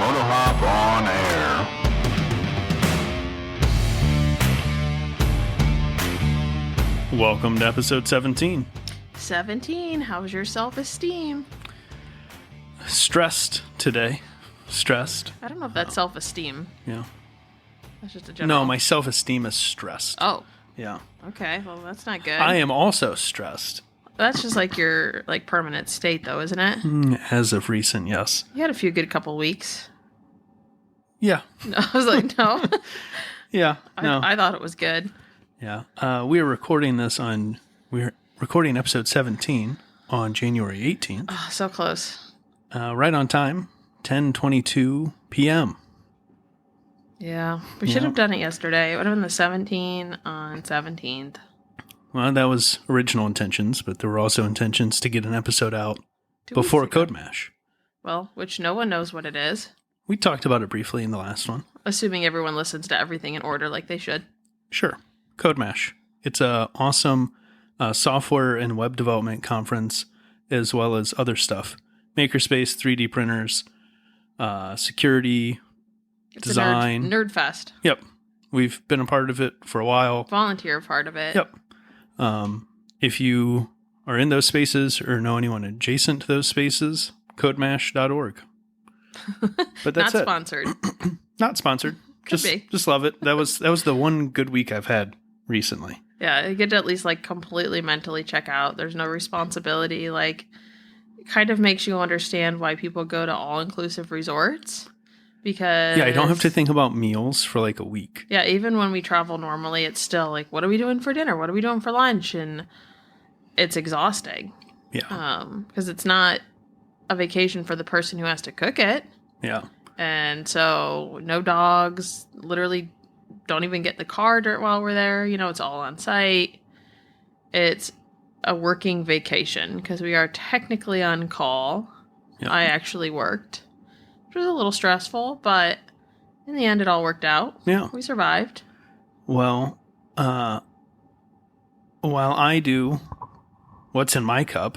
Motor Hop on air. Welcome to episode 17. 17. How's your self-esteem? Stressed today. Stressed. I don't know if that's self-esteem. Yeah. That's just a general. No, my self-esteem is stressed. Oh. Yeah. Okay. Well, that's not good. I am also stressed. That's just like your permanent state, though, isn't it? As of recent, yes. You had a few good couple weeks. Yeah. No, I was like, no. Yeah. No. I thought it was good. Yeah. We're recording episode 17 on January 18th. Oh, so close. Right on time, 10:22 p.m. Yeah. We should have done it yesterday. It would have been the 17 on 17th. Well, that was original intentions, but there were also intentions to get an episode out before Code Mash. Well, which no one knows what it is. We talked about it briefly in the last one. Assuming everyone listens to everything in order like they should. Sure. Code Mash. It's a awesome software and web development conference, as well as other stuff. Makerspace, 3D printers, security, It's design. a nerd fest. Yep. We've been a part of it for a while. Volunteer part of it. Yep. If you are in those spaces or know anyone adjacent to those spaces, codemash.org. But that's Not it. sponsored. Not sponsored. Could be. Just love it. That was the one good week I've had recently. Yeah, you get to at least completely mentally check out. There's no responsibility. It kind of makes you understand why people go to all-inclusive resorts. Because Yeah, I don't have to think about meals for a week. Yeah, even when we travel normally, it's still what are we doing for dinner? What are we doing for lunch? And it's exhausting. Yeah. Because it's not a vacation for the person who has to cook it. Yeah. And so no dogs, literally don't even get in the car while we're there. It's all on site. It's a working vacation because we are technically on call. Yeah. I actually worked, which was a little stressful, but in the end it all worked out. Yeah. We survived. Well, while I do what's in my cup,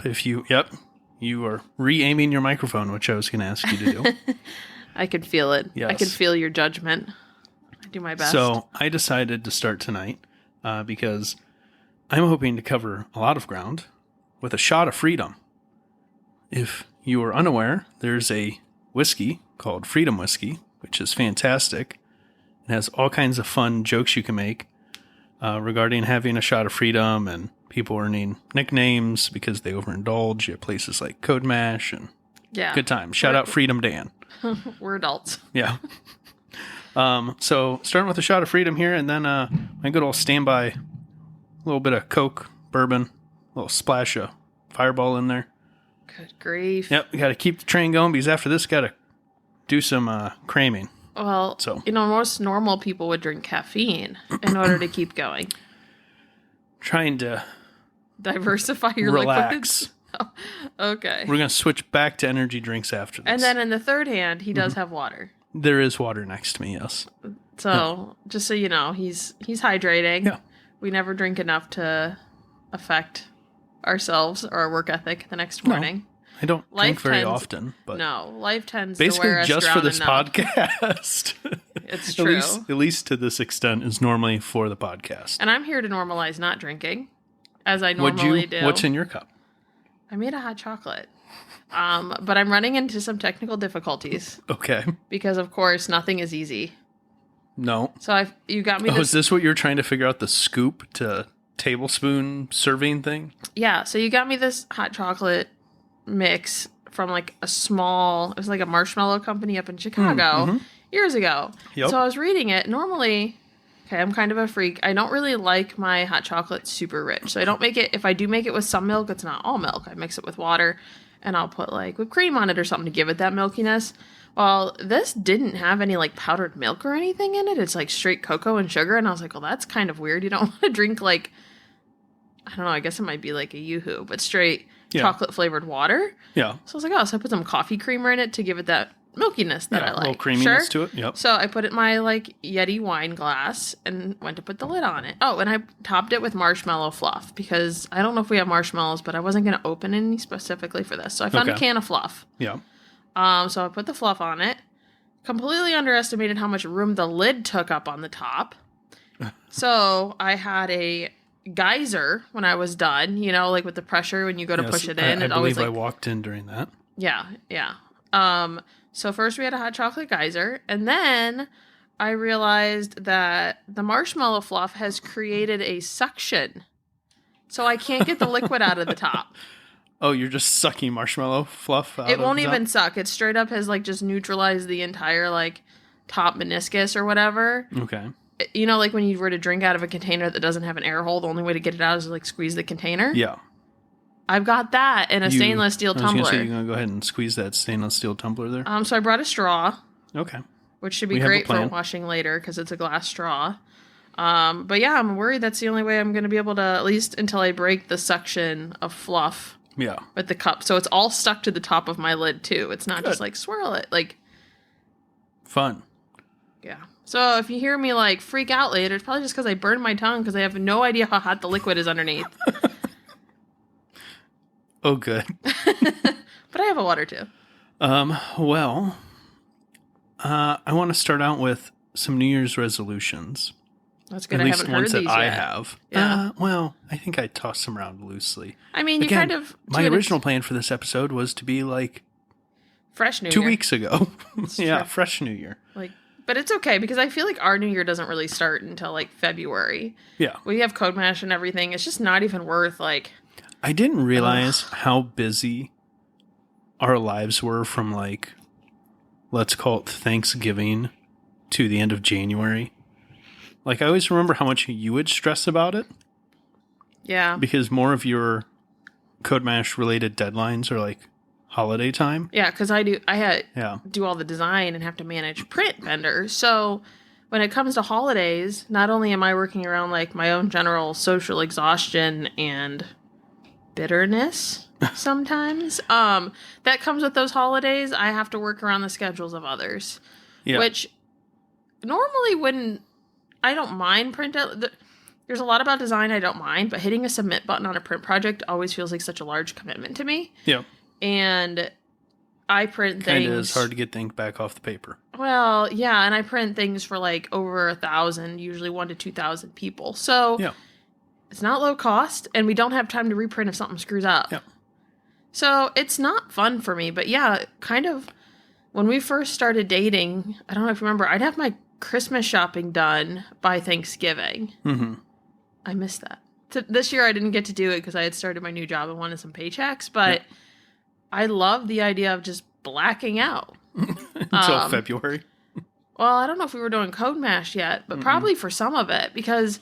you are re-aiming your microphone, which I was going to ask you to do. I could feel it. Yes. I could feel your judgment. I do my best. So I decided to start tonight because I'm hoping to cover a lot of ground with a shot of freedom. If you are unaware, there's a whiskey called Freedom Whiskey, which is fantastic. It has all kinds of fun jokes you can make regarding having a shot of freedom and people earning nicknames because they overindulge at places like Code Mash and good times. Shout out Freedom Dan. We're adults. Yeah. So starting with a shot of freedom here, and then my good old standby, a little bit of Coke, bourbon, a little splash of Fireball in there. Good grief. Yep, we got to keep the train going because after this, got to do some cramming. Well, most normal people would drink caffeine in order to keep going. Trying to diversify your relax. Liquids. Oh, okay. We're going to switch back to energy drinks after this. And then in the third hand, he does have water. There is water next to me, yes. So, just so you know, he's hydrating. Yeah. We never drink enough to affect ourselves or our work ethic the next morning. No, I don't drink very often, but life tends basically to wear us just down for this enough. podcast. It's true. At least to this extent is normally for the podcast. And I'm here to normalize not drinking, as I normally do. What's in your cup? I made a hot chocolate. But I'm running into some technical difficulties. Okay. Because, of course, nothing is easy. No. So you got me this... is this what you're trying to figure out, the scoop to tablespoon serving thing? Yeah, so you got me this hot chocolate mix from a small, it was a marshmallow company up in Chicago years ago. Yep. So I was reading it. Normally, I'm kind of a freak. I don't really like my hot chocolate super rich. So I don't make it, if I do make it with some milk, it's not all milk. I mix it with water and I'll put whipped cream on it or something to give it that milkiness. Well, this didn't have any powdered milk or anything in it. It's straight cocoa and sugar. And I was like, well, that's kind of weird. You don't want to drink I don't know, I guess it might be a Yoo-hoo, but straight chocolate flavored water. Yeah. So I was like, so I put some coffee creamer in it to give it that milkiness that I like. A little creaminess to it. Yep. So I put it in my Yeti wine glass and went to put the lid on it. Oh, and I topped it with marshmallow fluff because I don't know if we have marshmallows, but I wasn't going to open any specifically for this. So I found a can of fluff. Yeah. So I put the fluff on it, completely underestimated how much room the lid took up on the top. So I had a geyser when I was done, you know, like with the pressure when you go to push it in. I it always believe like I walked in during that. Yeah. So first we had a hot chocolate geyser, and then I realized that the marshmallow fluff has created a suction. So I can't get the liquid out of the top. Oh, you're just sucking marshmallow fluff out It of the won't top? even suck. It straight up has like just neutralized the entire like top meniscus or whatever. Okay. You know, like when you were to drink out of a container that doesn't have an air hole, the only way to get it out is to like squeeze the container. Yeah. I've got that in a stainless steel tumbler. I was going to say, you're going to go ahead and squeeze that stainless steel tumbler there? So I brought a straw. Okay. Which should be great for washing later because it's a glass straw. But yeah, I'm worried that's the only way I'm going to be able to, at least until I break the suction of fluff. Yeah. With the cup. So it's all stuck to the top of my lid too. It's not just like swirl it. Like. Fun. Yeah. So if you hear me like freak out later, it's probably just because I burned my tongue because I have no idea how hot the liquid is underneath. Oh, good. But I have a water too. Well, I want to start out with some New Year's resolutions. That's good. At I least haven't ones heard that these I yet. have. Yeah. Well, I think I tossed them around loosely. I mean, Again, you kind of. My original plan for this episode was to be like fresh New Year. 2 weeks ago. Yeah, true. fresh New Year. Like, but it's okay because I feel like our New Year doesn't really start until like February. Yeah. We have Code Mash and everything. It's just not even worth like. I didn't realize how busy our lives were from like, let's call it Thanksgiving to the end of January. Like, I always remember how much you would stress about it. Yeah. Because more of your Code Mash related deadlines are like holiday time. Yeah, because I do all the design and have to manage print vendors. So when it comes to holidays, not only am I working around like my own general social exhaustion and bitterness sometimes, that comes with those holidays, I have to work around the schedules of others. Yeah. Which normally wouldn't. I don't mind print out. There's a lot about design I don't mind, but hitting a submit button on a print project always feels like such a large commitment to me. Yeah. And I print things. Kind of is hard to get the ink back off the paper. Well, yeah, and I print things for like over 1,000, usually 1,000 to 2,000 people. So yeah. It's not low cost, and we don't have time to reprint if something screws up. Yeah. So it's not fun for me, but yeah, kind of when we first started dating, I don't know if you remember, I'd have my Christmas shopping done by Thanksgiving. Mm-hmm. I missed that. This year I didn't get to do it because I had started my new job and wanted some paychecks, but I love the idea of just blacking out. Until February. Well, I don't know if we were doing Code Mash yet, but probably for some of it because,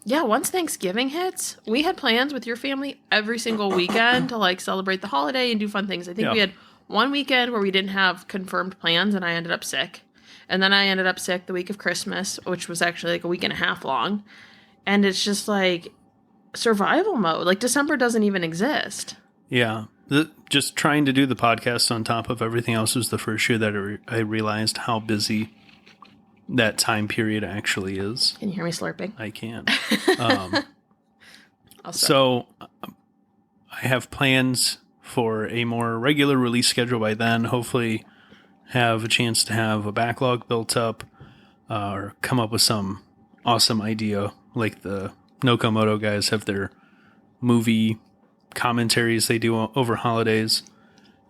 yeah, once Thanksgiving hits, we had plans with your family every single weekend to like celebrate the holiday and do fun things. I think we had one weekend where we didn't have confirmed plans and I ended up sick. And then I ended up sick the week of Christmas, which was actually like a week and a half long. And it's just like survival mode. Like December doesn't even exist. Yeah. Just trying to do the podcast on top of everything else was the first year that I realized how busy that time period actually is. Can you hear me slurping? I can. So I have plans for a more regular release schedule by then. Hopefully have a chance to have a backlog built up or come up with some awesome idea like the Nokomoto guys have their movie commentaries they do over holidays.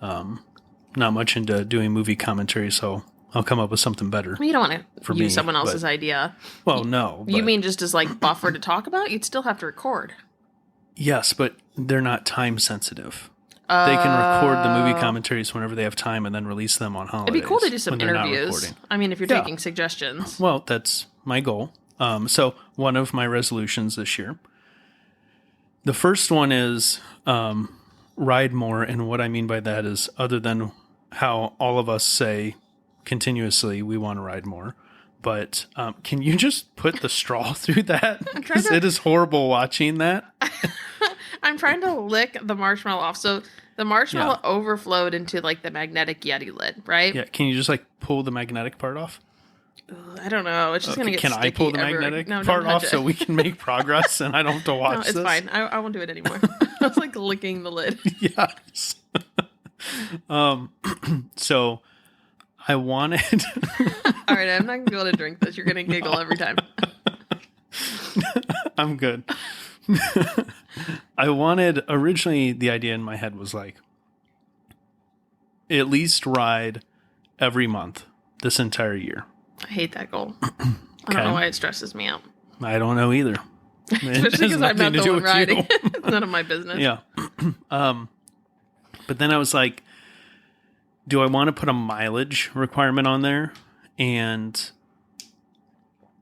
Not much into doing movie commentary, so I'll come up with something better. You don't want to use someone else's idea. Well, no. You mean just as like buffer to talk about? You'd still have to record. Yes, but they're not time sensitive. They can record the movie commentaries whenever they have time and then release them on holidays. It'd be cool to do some interviews. I mean, if you're taking suggestions. Well, that's my goal. So one of my resolutions this year. The first one is ride more. And what I mean by that is other than how all of us say continuously we want to ride more. But can you just put the straw through that? Because it is horrible watching that. I'm trying to lick the marshmallow off. So the marshmallow overflowed into like the magnetic Yeti lid, right? Yeah. Can you just like pull the magnetic part off? I don't know. It's just going to get sticky. Can I pull the magnetic part off so we can make progress and I don't have to watch this? It's fine. I won't do it anymore. I was like licking the lid. Yes. So I wanted. All right, I'm not going to be able to drink this. You're going to giggle every time. I'm good. I wanted, originally, the idea in my head was like, at least ride every month this entire year. I hate that goal. I don't know why it stresses me out. I don't know either. Especially because I'm not the one riding. It's none of my business. Yeah. But then I was like, do I want to put a mileage requirement on there? And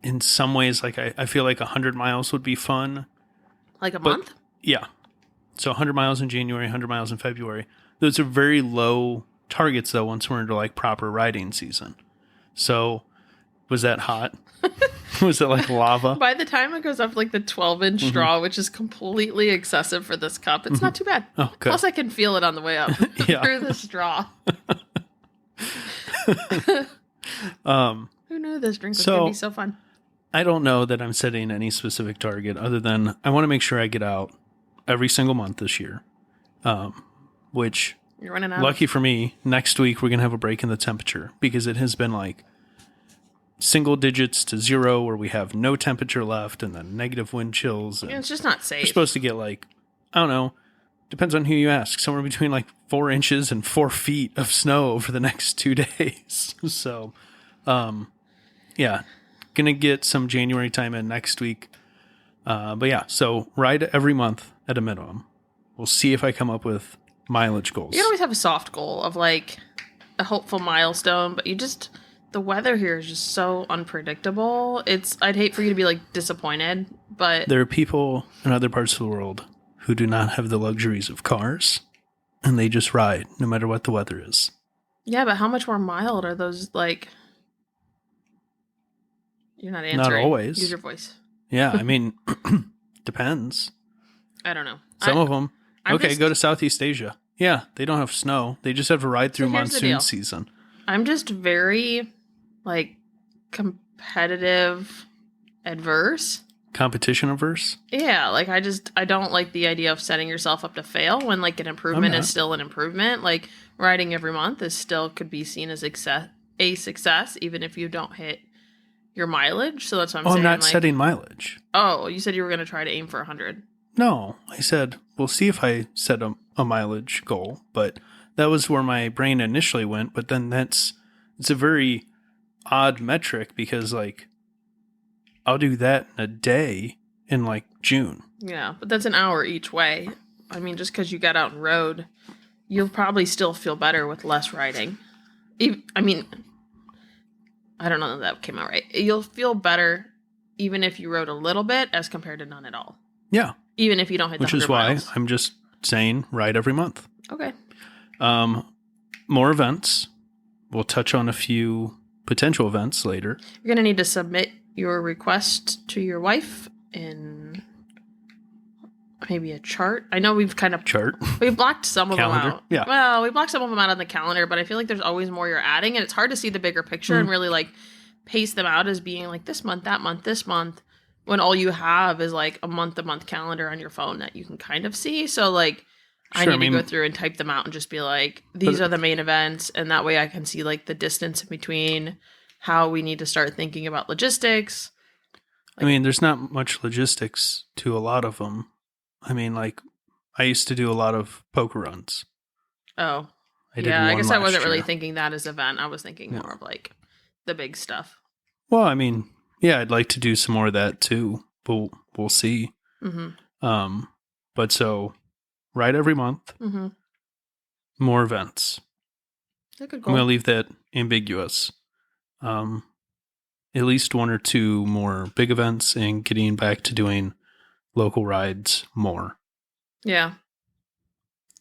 in some ways, like I feel like 100 miles would be fun. Like a month? Yeah. So 100 miles in January, 100 miles in February. Those are very low targets, though, once we're into like proper riding season. So was that hot? Was it like lava? By the time it goes up like the 12-inch straw, which is completely excessive for this cup, it's not too bad. Oh, good. Plus, I can feel it on the way up through the straw. Who knew this drink was going to be so fun? I don't know that I'm setting any specific target other than I want to make sure I get out every single month this year. Which, you're running out. Lucky for me, next week we're going to have a break in the temperature because it has been like single digits to 0 where we have no temperature left and then negative wind chills. And it's just not safe. We're supposed to get like, I don't know, depends on who you ask, somewhere between like 4 inches and 4 feet of snow over the next 2 days. So, yeah, going to get some January time in next week. But yeah, so ride every month at a minimum. We'll see if I come up with mileage goals. You can always have a soft goal of like a hopeful milestone, but the weather here is just so unpredictable. I'd hate for you to be like disappointed, but there are people in other parts of the world who do not have the luxuries of cars and they just ride no matter what the weather is. Yeah, but how much more mild are those like? You're not answering. Not always. Use your voice. Yeah, I mean, depends. I don't know. Some of them. Go to Southeast Asia. Yeah, they don't have snow. They just have to ride through monsoon season. I'm just very, like, competitive adverse. Competition averse? Yeah, like, I don't like the idea of setting yourself up to fail when, like, an improvement is still an improvement. Like, riding every month could be seen as a success, even if you don't hit your mileage. So that's what I'm saying. I'm not setting mileage. Oh, you said you were going to try to aim for 100. No, I said, we'll see if I set a mileage goal, but that was where my brain initially went. But then it's a very odd metric because like I'll do that in a day in like June. Yeah, but that's an hour each way. I mean, just because you got out and rode, you'll probably still feel better with less riding. I mean, I don't know if that came out right. You'll feel better even if you rode a little bit as compared to none at all. Yeah. Even if you don't hit the 100 miles. Which is why miles. I'm just saying ride every month. Okay. More events. We'll touch on a few potential events later. You're going to need to submit your request to your wife in maybe a chart. I know we've kind of... Chart? We've blocked some of calendar. them out. Yeah. Well, we blocked some of them out on the calendar, but I feel like there's always more you're adding, and it's hard to see the bigger picture and really like pace them out as being like this month, that month, this month, when all you have is like a month-to-month calendar on your phone that you can kind of see. So like I need to go through and type them out and just be like, these are the main events. And that way I can see like the distance in between, how we need to start thinking about logistics. I mean, there's not much logistics to a lot of them. I mean, like I used to do a lot of poker runs. Oh, I guess I wasn't really thinking that as event. I was thinking more of like the big stuff. Well, I mean, yeah, I'd like to do some more of that too, but we'll see. Mm-hmm. But so ride every month, more events. I'm going to leave that ambiguous. At least 1 or 2 more big events and getting back to doing local rides more. Yeah.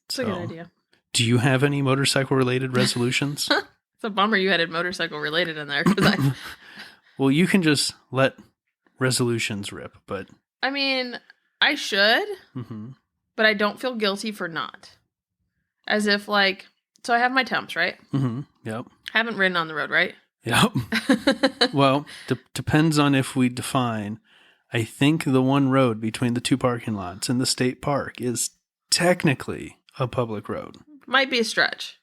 It's a good idea. Do you have any motorcycle related resolutions? It's a bummer you added motorcycle related in there. Well, you can just let resolutions rip, but... I mean, I should, but I don't feel guilty for not. As if, like... So I have my temps, right? Mm-hmm. Yep. Haven't ridden on the road, right? Yep. Well, depends on if we define... I think the one road between the 2 parking lots in the state park is technically a public road. Might be a stretch.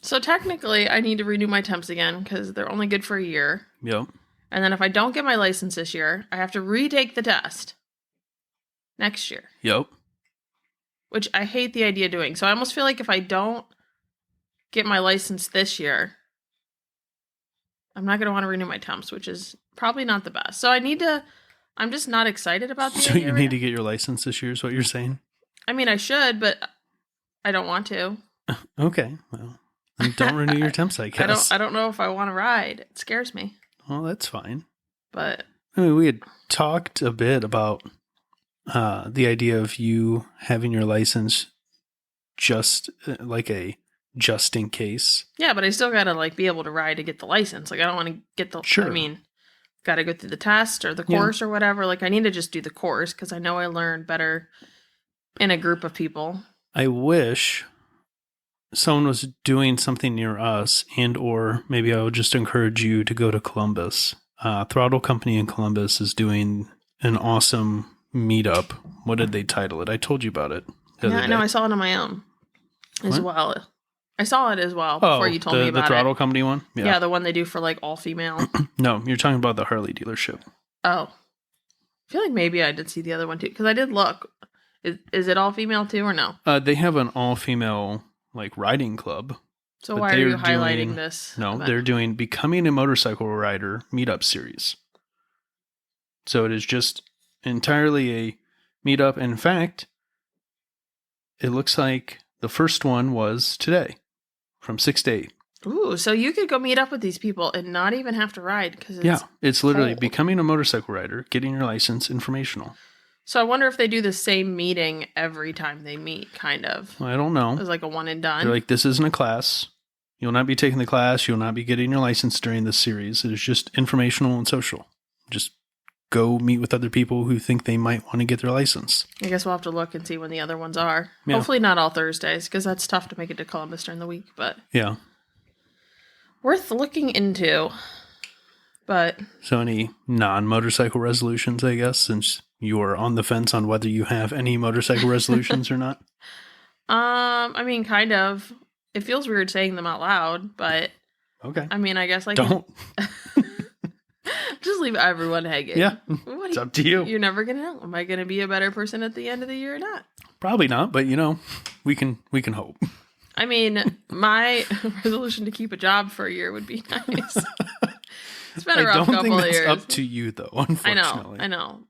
So technically, I need to renew my temps again because they're only good for a year. Yep. And then if I don't get my license this year, I have to retake the test next year. Yep. Which I hate the idea of doing. So I almost feel like if I don't get my license this year, I'm not going to want to renew my temps, which is probably not the best. So I'm just not excited about the So idea you need to get your license this year is what you're saying? I mean, I should, but I don't want to. Okay. Well, then don't renew your temps, I guess. I don't know if I want to ride. It scares me. Well, that's fine. But I mean, we had talked a bit about the idea of you having your license just like a just in case. yeah, but I still got to be able to ride to get the license. I don't want to get the Sure. I mean, got to go through the test or the Yeah. course or whatever. I need to just do the course because I know I learn better in a group of people. I wish someone was doing something near us, and or maybe I would just encourage you to go to Columbus. Throttle Company in Columbus is doing an awesome meetup. What did they title it? I told you about it. Yeah, I know. I saw it on my own as well. I saw it as well before you told me about the Throttle it. Company one? Yeah, the one they do for all female. No, you're talking about the Harley dealership. Oh. I feel like maybe I did see the other one too because I did look. Is it all female too or no? They have an all-female riding club. So but why are you they're highlighting doing- this? No, event? they're doing Becoming a Motorcycle Rider meetup series. So it is just entirely a meetup. In fact, it looks like the first one was today from 6 to 8. Ooh, so you could go meet up with these people and not even have to ride because It's literally cold. Becoming a Motorcycle Rider, getting your license, informational. So I wonder if they do the same meeting every time they meet, kind of. I don't know. It's like a one and done. They're like, this isn't a class. You'll not be taking the class. You'll not be getting your license during this series. It is just informational and social. Just go meet with other people who think they might want to get their license. I guess we'll have to look and see when the other ones are. Yeah. Hopefully not all Thursdays because that's tough to make it to Columbus during the week, but Yeah. worth looking into. But So any non-motorcycle resolutions, I guess, since you are on the fence on whether you have any motorcycle resolutions or not? I mean, kind of. It feels weird saying them out loud, but Okay. I mean, I guess Don't. just leave everyone hanging. Yeah. What It's do up to you. You're never gonna know. Am I gonna be a better person at the end of the year or not? Probably not, but we can hope. I mean, my resolution to keep a job for a year would be nice. It's been a I rough don't couple think of that's years. up to you, though, unfortunately. I know.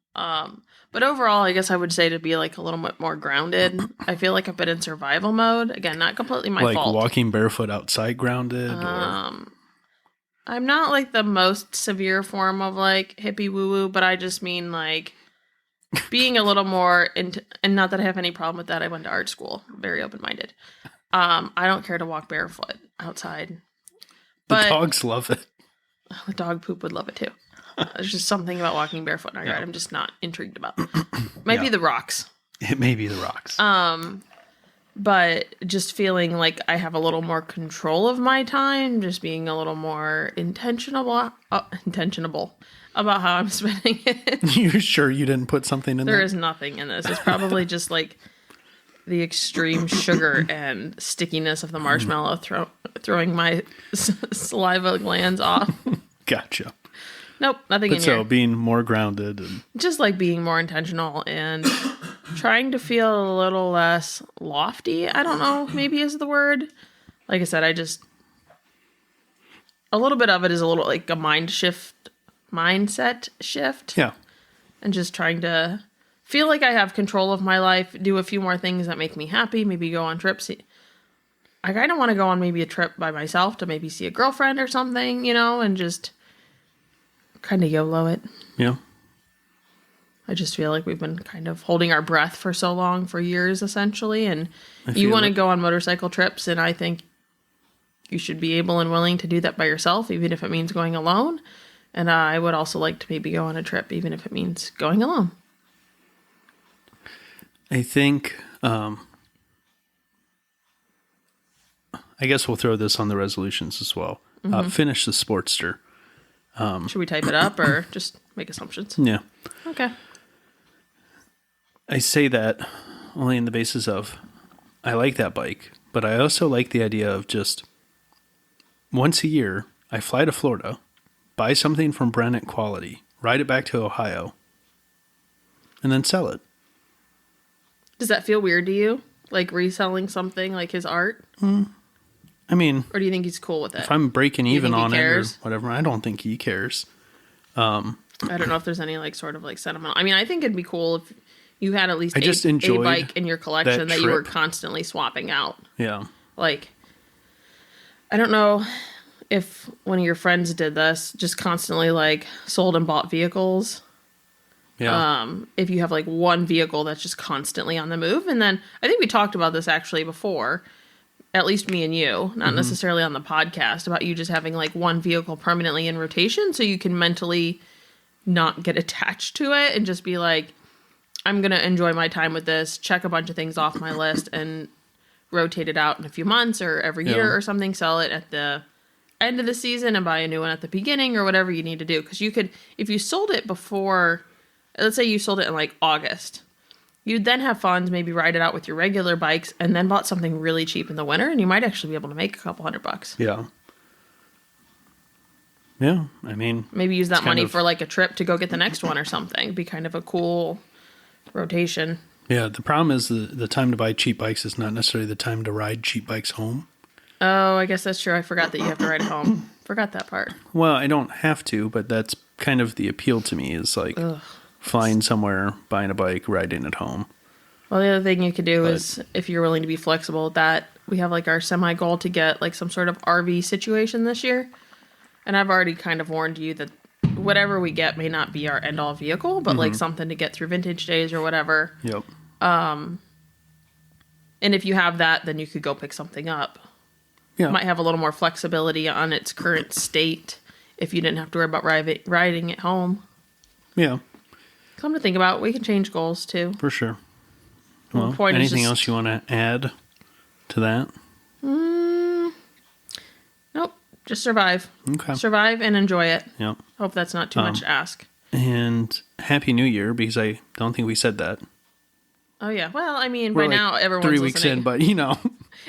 But overall, I guess I would say to be a little bit more grounded. I feel like I've been in survival mode. Again, not completely my fault. Walking barefoot outside grounded? Or... I'm not the most severe form of hippie woo woo, but I just mean being a little more and not that I have any problem with that. I went to art school, very open minded. I don't care to walk barefoot outside. The dogs love it. The dog poop would love it too. There's just something about walking barefoot in our yard I'm just not intrigued about. Might be the rocks. It may be the rocks. But just feeling like I have a little more control of my time, just being a little more intentional about how I'm spending it. You're sure you didn't put something in there? There is nothing in this. It's probably just the extreme sugar and stickiness of the marshmallow throwing my saliva glands off. Gotcha. Nope, nothing in So here. being more grounded and Just being more intentional and trying to feel a little less lofty. I don't know, maybe is the word. Like I said, a little bit of it is a little a mindset shift. yeah. And just trying to feel like I have control of my life, do a few more things that make me happy, maybe go on trips. I kind of want to go on maybe a trip by myself to maybe see a girlfriend or something, and just kind of YOLO it. Yeah. I just feel like we've been kind of holding our breath for so long, for years essentially, and you feel want to it. go on motorcycle trips, and I think you should be able and willing to do that by yourself, even if it means going alone. And I would also like to maybe go on a trip, even if it means going alone. I think, I guess we'll throw this on the resolutions as well. Finish the Sportster. Should we type it up or just make assumptions? Yeah. Okay. I say that only in the basis of I like that bike, but I also like the idea of just once a year, I fly to Florida, buy something from Brennett Quality, ride it back to Ohio, and then sell it. Does that feel weird to you? Like reselling something like his art? I mean... Or do you think he's cool with it? If I'm breaking even on cares? it or whatever, I don't think he cares. I don't know if there's any like sort of like sentimental. I mean, I think it'd be cool if you had at least just a enjoyed bike in your collection that you were trip. constantly swapping out. Yeah. Like, I don't know if one of your friends did this, just constantly like sold and bought vehicles. Yeah. If you have like one vehicle that's just constantly on the move. And then I think we talked about this actually before, at least me and you, not necessarily on the podcast, about you just having like one vehicle permanently in rotation so you can mentally not get attached to it and just be like, I'm going to enjoy my time with this, check a bunch of things off my list and rotate it out in a few months or every year or something, sell it at the end of the season and buy a new one at the beginning or whatever you need to do. Because you could, if you sold it before, let's say you sold it in like August, you'd then have funds, maybe ride it out with your regular bikes and then bought something really cheap in the winter and you might actually be able to make a couple $100. Yeah. Yeah. I mean, maybe use that money for like a trip to go get the next one or something. Be kind of a cool rotation. Yeah. The problem is the time to buy cheap bikes is not necessarily the time to ride cheap bikes home. Oh, I guess that's true. I forgot that you have to ride home. Forgot that part. Well, I don't have to, but that's kind of the appeal to me is like flying somewhere, buying a bike, riding it home. Well, the other thing you could do is, if you're willing to be flexible with that, we have like our semi goal to get like some sort of RV situation this year. And I've already kind of warned you that whatever we get may not be our end all vehicle, but like something to get through vintage days or whatever. Yep. And if you have that, then you could go pick something up. Yeah. It might have a little more flexibility on its current state if you didn't have to worry about riding it home. Yeah. Come to think about it, we can change goals too. For sure. Well, anything else you want to add to that? Nope. Just survive. Okay. Survive and enjoy it. Yep. Hope that's not too much to ask. And Happy New Year, because I don't think we said that. Oh, yeah. Well, I mean, We're by like now, everyone's 3 weeks listening. in, but you know,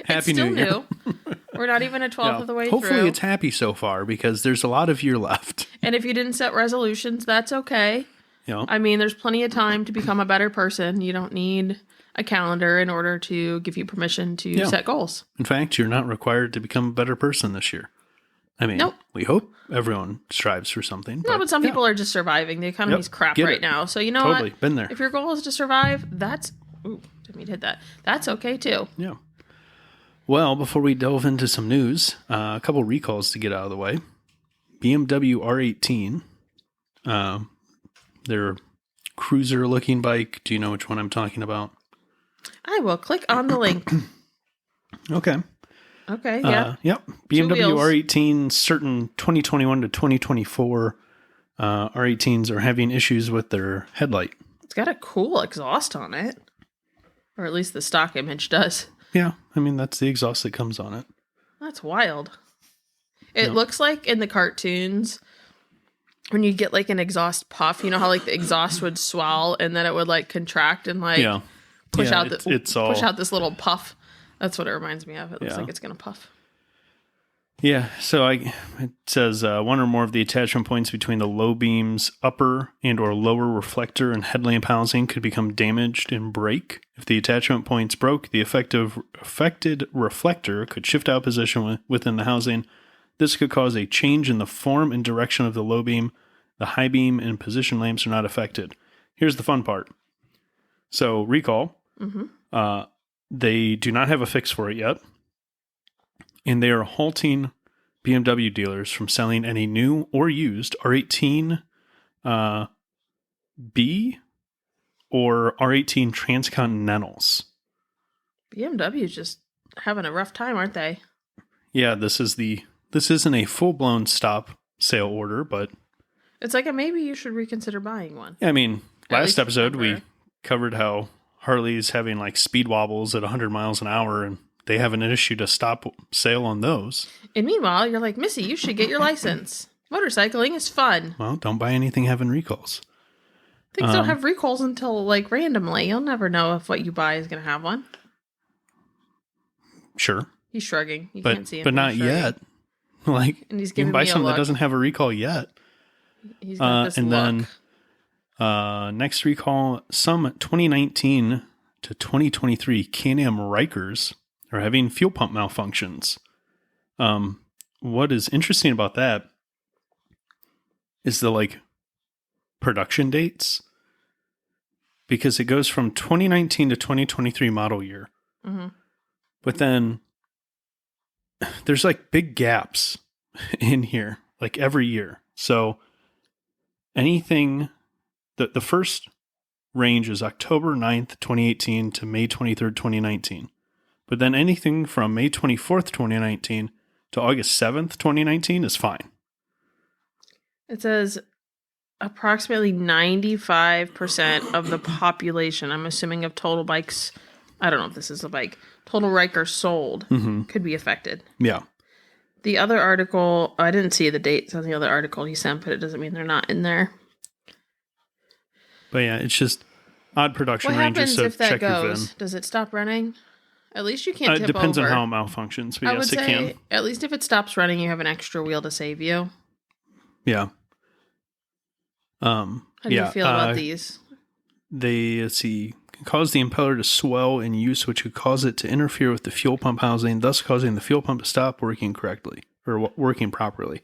Happy It's still New Year. new. We're not even a 12th of the way Hopefully through. it's happy so far, because there's a lot of year left. And if you didn't set resolutions, that's okay. You know? I mean, there's plenty of time to become a better person. You don't need a calendar in order to give you permission to set goals. In fact, you're not required to become a better person this year. I mean, we hope everyone strives for something. No, but some people are just surviving. The economy's crap right now. So you know what? Been there. If your goal is to survive, that's... Ooh, didn't mean to hit that. That's okay, too. Yeah. Well, before we delve into some news, a couple recalls to get out of the way. BMW R18, their cruiser-looking bike. Do you know which one I'm talking about? I will click on the link. Okay. Okay, yeah. Yep. BMW R18, certain 2021 to 2024 R18s are having issues with their headlight. It's got a cool exhaust on it. Or at least the stock image does. Yeah, I mean, that's the exhaust that comes on it. That's wild. It looks like in the cartoons, when you get like an exhaust puff, you know how like the exhaust would swell and then it would like contract and like push out push out this little puff. That's what it reminds me of. It looks like it's going to puff. Yeah, so it says one or more of the attachment points between the low beam's upper and or lower reflector and headlamp housing could become damaged and break. If the attachment points broke, the affected reflector could shift out position within the housing. This could cause a change in the form and direction of the low beam. The high beam and position lamps are not affected. Here's the fun part. So, recall. They do not have a fix for it yet. And they are halting BMW dealers from selling any new or used R18 B or R18 Transcontinentals. BMW's just having a rough time, aren't they? Yeah, this isn't a full-blown stop sale order, but it's like maybe you should reconsider buying one. I mean, last episode we covered how Harley's having like speed wobbles at 100 miles an hour, and they haven't issued a stop sale on those. And meanwhile, you're like, Missy, you should get your license. Motorcycling is fun. Well, don't buy anything having recalls. Things don't have recalls until like randomly. You'll never know if what you buy is going to have one. Sure. He's shrugging. You can't see him. But not yet. Like, And he's you can giving buy me a something that look. doesn't have a recall yet. He's got this and look. then next recall, some 2019 to 2023 Can-Am Rikers are having fuel pump malfunctions. What is interesting about that is the like production dates, because it goes from 2019 to 2023 model year. Mm-hmm. But then there's like big gaps in here, like every year. So anything, the first range is October 9th, 2018 to May 23rd, 2019. But then anything from May 24th, 2019 to August 7th, 2019 is fine. It says approximately 95% of the population, I'm assuming of total bikes, I don't know if this is a bike, total Rikers sold, could be affected. Yeah. The other article, I didn't see the dates on the other article he sent, but it doesn't mean they're not in there. But yeah, it's just odd production What ranges. happens So if that check your VIN. goes? Does it stop running? At least you can't tip It depends over. on how it malfunctions, but I yes, would it say, can. at least if it stops running, you have an extra wheel to save you. Yeah. How do you feel about these? They, let's see, can cause the impeller to swell in use, which could cause it to interfere with the fuel pump housing, thus causing the fuel pump to stop working correctly or working properly.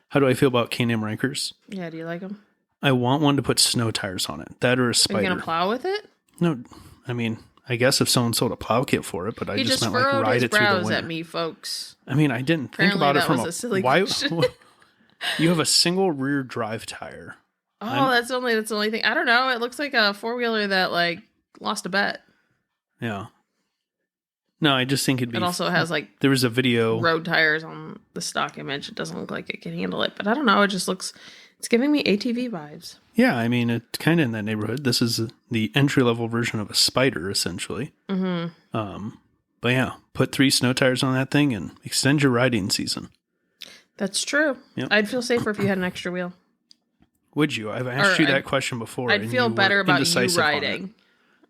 How do I feel about Can-Am Rikers? Yeah, do you like them? I want one to put snow tires on it. That or a Are Spider. you going to plow with it? No, I mean, I guess if someone sold a plow kit for it, but I He just just meant like furrowed ride his it through the brows winter. at me, folks. I mean, I didn't Apparently think about it that from was a silly why. question. You have a single rear drive tire. Oh, that's the only thing. I don't know. It looks like a four-wheeler that like lost a bet. Yeah. No, I just think it'd be. It also has like there was a video. road tires on the stock image. It doesn't look like it can handle it, but I don't know. It just looks. It's giving me ATV vibes. Yeah, I mean, it's kind of in that neighborhood. This is the entry-level version of a Spider, essentially. Mm-hmm. But yeah, put 3 snow tires on that thing and extend your riding season. That's true. Yep. I'd feel safer if you had an extra wheel. Would you? I've asked you that question before. I'd and feel you were better about you indecisive on it. riding.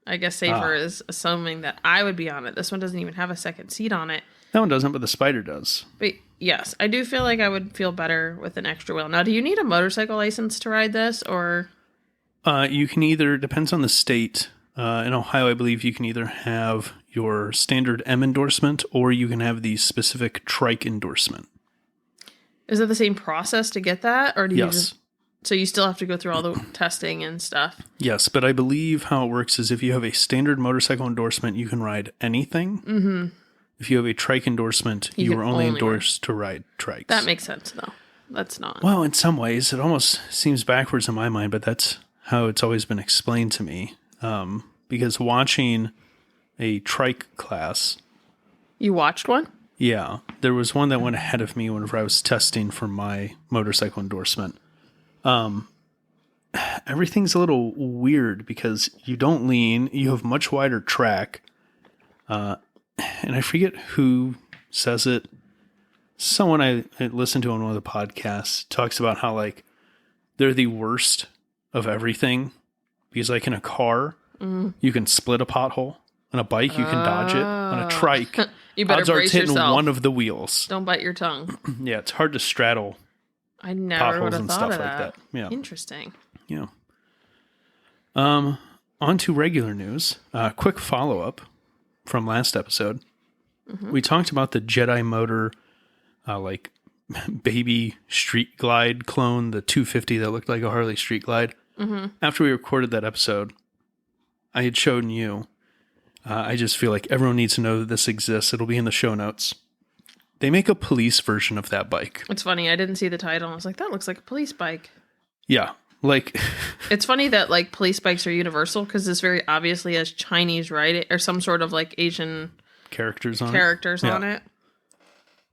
I guess safer is assuming that I would be on it. This one doesn't even have a second seat on it. That one doesn't, but the Spider does. But yes, I do feel like I would feel better with an extra wheel. Now, do you need a motorcycle license to ride this, or? You can either, depends on the state. In Ohio, I believe you can either have your standard M endorsement or you can have the specific trike endorsement. Is it the same process to get that, or do you Yes. just? So you still have to go through all the testing and stuff. Yes, but I believe how it works is if you have a standard motorcycle endorsement, you can ride anything. Mm-hmm. If you have a trike endorsement, you can are only only endorsed to ride trikes. That makes sense, though. That's not. Well, in some ways, it almost seems backwards in my mind, but that's how it's always been explained to me. Because watching a trike class, You watched one? yeah, there was one that went ahead of me whenever I was testing for my motorcycle endorsement. Everything's a little weird because you don't lean, you have much wider track. And I forget who says it. Someone I listened to on one of the podcasts talks about how like they're the worst of everything because like in a car, you can split a pothole. On a bike, you can dodge it. On a trike, You better odds are brace it's hitting yourself. one of the wheels. Don't bite your tongue. Yeah, it's hard to straddle I never would potholes have and thought stuff of like that. that. Yeah. Interesting. Yeah. On to regular news. Quick follow-up from last episode. Mm-hmm. We talked about the Jedi Motor, like, baby Street Glide clone, the 250 that looked like a Harley Street Glide. Mm-hmm. After we recorded that episode, I had shown you. I just feel like everyone needs to know that this exists. It'll be in the show notes. They make a police version of that bike. It's funny. I didn't see the title. I was like, that looks like a police bike. Yeah. Like, It's funny that like police bikes are universal because this very obviously has Chinese writing or some sort of like Asian characters on characters it. on it.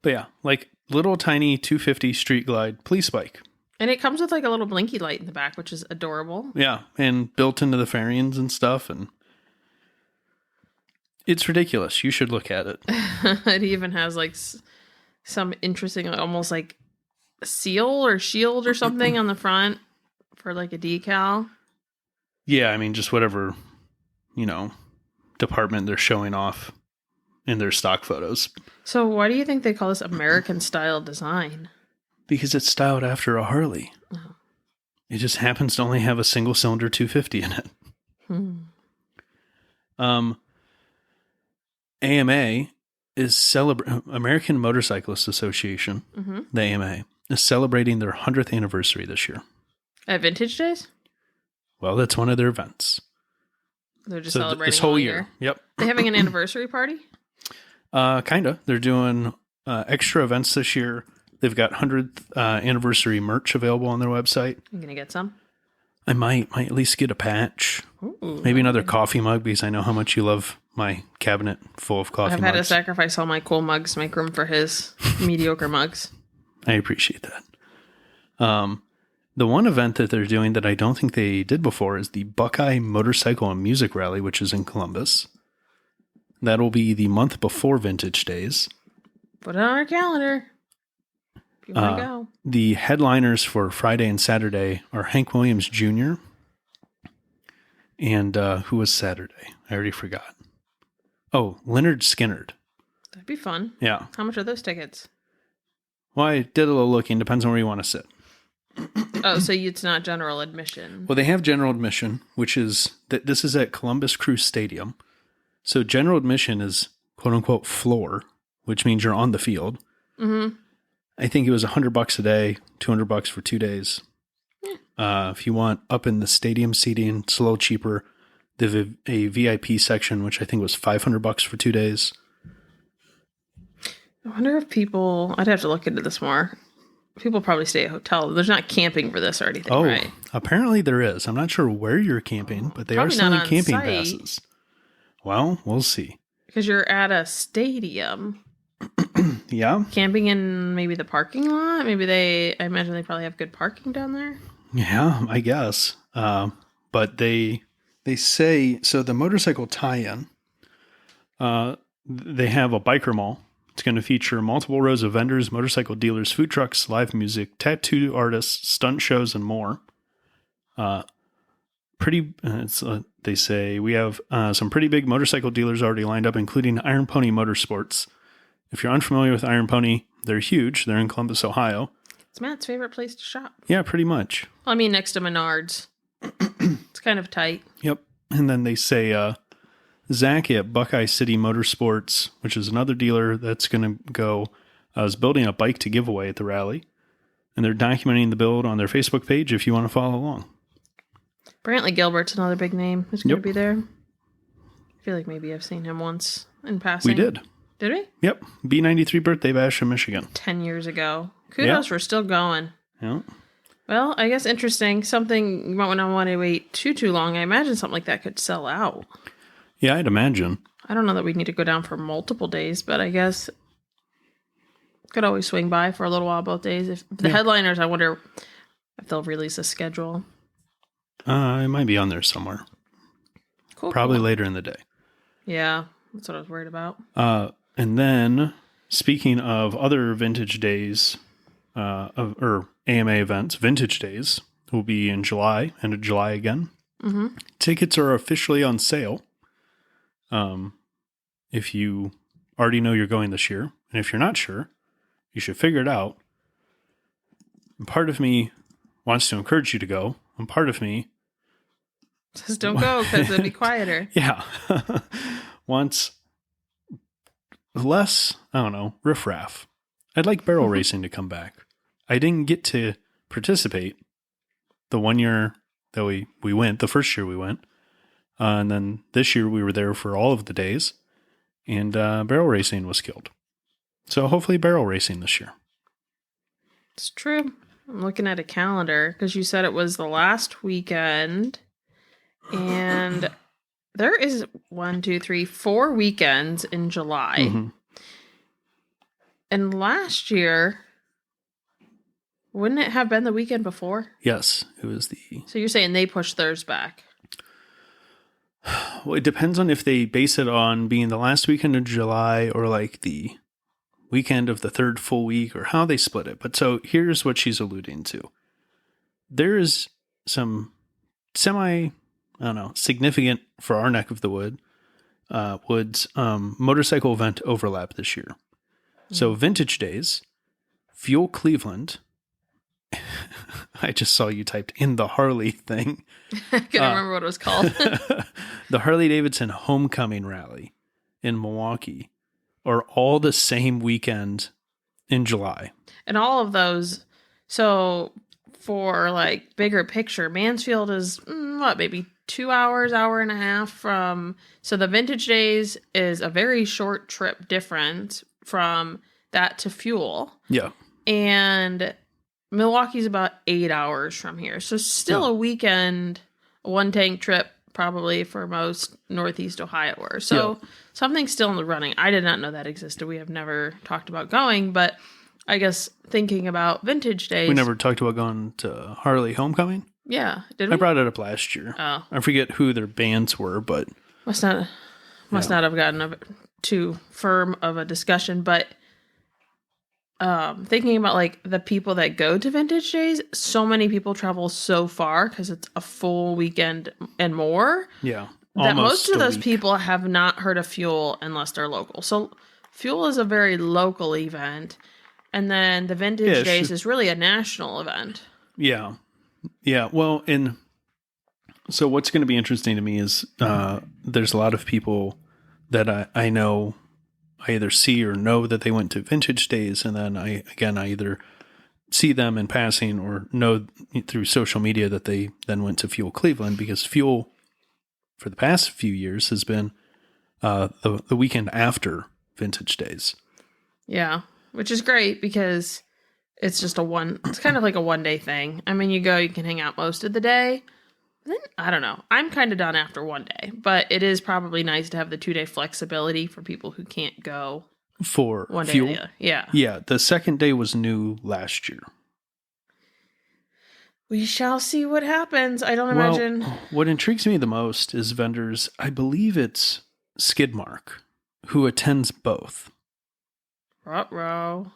But yeah, like little tiny 250 Street Glide police bike. And it comes with like a little blinky light in the back, which is adorable. Yeah, and built into the fairings and stuff, and it's ridiculous. You should look at it. It even has like some interesting, almost like seal or shield or something on the front for like a decal. Yeah, I mean, just whatever, department they're showing off in their stock photos. So why do you think they call this American style design? Because it's styled after a Harley. Oh. It just happens to only have a single cylinder 250 in it. AMA is American Motorcyclist Association, the AMA, is celebrating their 100th anniversary this year. At Vintage Days? Well, that's one of their events. They're just celebrating this whole all year. Yep. They having an anniversary party? Kind of. They're doing extra events this year. They've got 100th anniversary merch available on their website. You gonna get some? I might at least get a patch. Ooh, maybe another coffee mug because I know how much you love my cabinet full of coffee mugs. I've had to sacrifice all my cool mugs to make room for his mediocre mugs. I appreciate that. The one event that they're doing that I don't think they did before is the Buckeye Motorcycle and Music Rally, which is in Columbus. That'll be the month before Vintage Days. Put it on our calendar if you want to go. The headliners for Friday and Saturday are Hank Williams Jr. And who was Saturday? I already forgot. Oh, Leonard Skinnard. That'd be fun. Yeah. How much are those tickets? Well, I did a little looking. Depends on where you want to sit. Oh, so it's not general admission. Well, they have general admission, which is that this is at Columbus Crew Stadium. So general admission is quote unquote floor, which means you're on the field. Mm-hmm. I think it was $100 a day, $200 for 2 days. If you want up in the stadium seating, it's a little cheaper. They have a VIP section, which I think was $500 for 2 days. I wonder if people, I'd have to look into this more. People probably stay at a hotel. There's not camping for this or anything, right? Apparently there is. I'm not sure where you're camping, but they probably are selling camping site. passes. Well, we'll see. Because you're at a stadium. Yeah. Camping in maybe the parking lot? I imagine they probably have good parking down there. Yeah, I guess. But they say, so the motorcycle tie-in, they have a biker mall. It's going to feature multiple rows of vendors, motorcycle dealers, food trucks, live music, tattoo artists, stunt shows, and more. They say we have some pretty big motorcycle dealers already lined up, including Iron Pony Motorsports. If you're unfamiliar with Iron Pony, they're huge. They're in Columbus, Ohio. It's Matt's favorite place to shop. Yeah, pretty much. Well, I mean, next to Menards. It's kind of tight. Yep. And then they say Zach at Buckeye City Motorsports, which is another dealer that's going to go, is building a bike to give away at the rally. And they're documenting the build on their Facebook page if you want to follow along. Brantley Gilbert's another big name. Who's going to be there? I feel like maybe I've seen him once in passing. We did. Did we? Yep. B93 birthday bash in Michigan. 10 years ago. Kudos, we're still going. Yeah. Well, I guess interesting. Something you might not want to wait too long. I imagine something like that could sell out. Yeah, I'd imagine. I don't know that we need to go down for multiple days, but I guess could always swing by for a little while both days. If the headliners, I wonder if they'll release a schedule. It might be on there somewhere. Cool. Probably later in the day. Yeah, that's what I was worried about. And then, speaking of other Vintage Days, or AMA events, Vintage Days will be in July, end of July again. Mm-hmm. Tickets are officially on sale. If you already know you're going this year, and if you're not sure, you should figure it out. And part of me wants to encourage you to go, and part of me just don't go because it'd be quieter. Yeah. Wants less, I don't know, riffraff. I'd like barrel racing to come back. I didn't get to participate the one year that we went, the first year we went. And then this year we were there for all of the days, and barrel racing was killed. So hopefully barrel racing this year. It's true. I'm looking at a calendar because you said it was the last weekend, and there is 4 weekends in July. Mm-hmm. And last year, wouldn't it have been the weekend before? Yes, it was the... So you're saying they pushed theirs back? Well, it depends on if they base it on being the last weekend of July or like the weekend of the third full week or how they split it. But so here's what she's alluding to. There is some significant for our neck of the wood, would motorcycle event overlap this year. So Vintage Days, Fuel Cleveland. I just saw you typed in the Harley thing. I couldn't remember what it was called. The Harley Davidson Homecoming Rally in Milwaukee are all the same weekend in July. And all of those, so for like bigger picture, Mansfield is maybe 2 hours, hour and a half from. So the Vintage Days is a very short trip difference from that to Fuel. Yeah. And Milwaukee's about 8 hours from here. So still a weekend, one tank trip probably for most Northeast Ohioers. So something's still in the running. I did not know that existed. We have never talked about going, but I guess thinking about Vintage Days. We never talked about going to Harley Homecoming. Yeah. Did we? I brought it up last year. Oh. I forget who their bands were, but. Must not have gotten too firm of a discussion, but thinking about like the people that go to Vintage Days, so many people travel so far because it's a full weekend and more. Yeah. That most of those people have not heard of Fuel unless they're local. So Fuel is a very local event. And then the Vintage Days is really a national event. Yeah. Yeah. Well, and so what's going to be interesting to me is there's a lot of people that I know, I either see or know that they went to Vintage Days, and then I either see them in passing or know through social media that they then went to Fuel Cleveland, because Fuel for the past few years has been the weekend after Vintage Days. Yeah, which is great because it's just it's kind of like a one-day thing. I mean, you can hang out most of the day. Then, I don't know. I'm kind of done after one day, but it is probably nice to have the 2-day flexibility for people who can't go for one day Fuel. or the other. Yeah. Yeah. The second day was new last year. We shall see what happens. I don't imagine. What intrigues me the most is vendors. I believe it's Skidmark who attends both. Ruh-roh.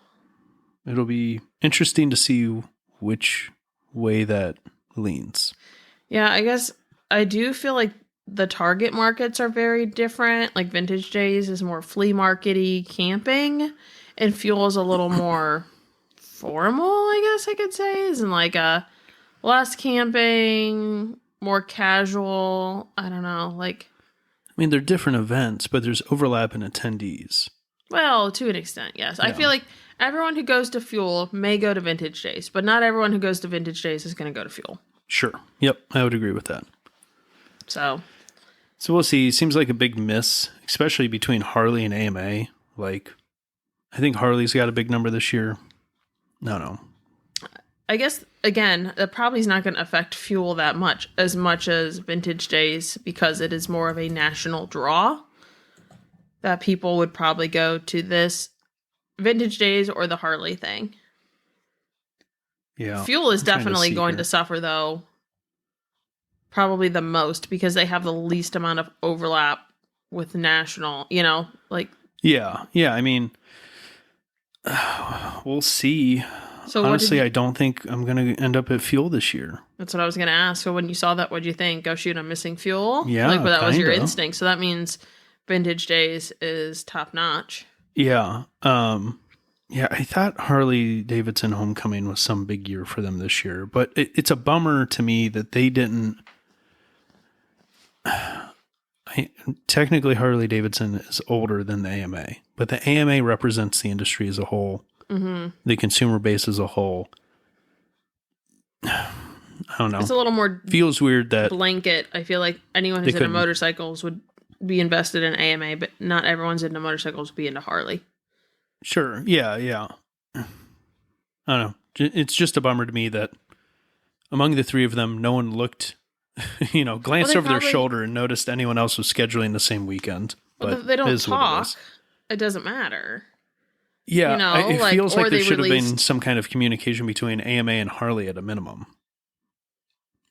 It'll be interesting to see which way that leans. Yeah, I guess I do feel like the target markets are very different. Like Vintage Days is more flea market-y camping, and Fuel is a little more formal, I guess I could say. Isn't like a less camping, more casual. I don't know. Like, I mean, they're different events, but there's overlap in attendees. Well, to an extent, yes. Yeah. I feel like everyone who goes to Fuel may go to Vintage Days, but not everyone who goes to Vintage Days is going to go to Fuel. Sure. Yep. I would agree with that. So we'll see. Seems like a big miss, especially between Harley and AMA. Like, I think Harley's got a big number this year. No. I guess, again, that probably is not going to affect Fuel that much as Vintage Days, because it is more of a national draw that people would probably go to this Vintage Days or the Harley thing. Yeah. Fuel is definitely going to suffer, though, probably the most, because they have the least amount of overlap with national, like. Yeah. I mean, we'll see. So honestly, I don't think I'm going to end up at Fuel this year. That's what I was going to ask. So when you saw that, what'd you think? Go shoot, I'm missing Fuel? Yeah, like, that was your instinct. So that means Vintage Days is top notch. Yeah. Yeah, I thought Harley Davidson Homecoming was some big year for them this year, but it's a bummer to me that they didn't. Technically, Harley Davidson is older than the AMA, but the AMA represents the industry as a whole, the consumer base as a whole. I don't know. It's a little more feels weird that blanket. I feel like anyone who's into motorcycles would be invested in AMA, but not everyone's into motorcycles would be into Harley. Sure. Yeah. I don't know. It's just a bummer to me that among the three of them, no one looked, glanced over their shoulder and noticed anyone else was scheduling the same weekend. But they don't talk. It doesn't matter. Yeah. It feels like there should have been some kind of communication between AMA and Harley at a minimum.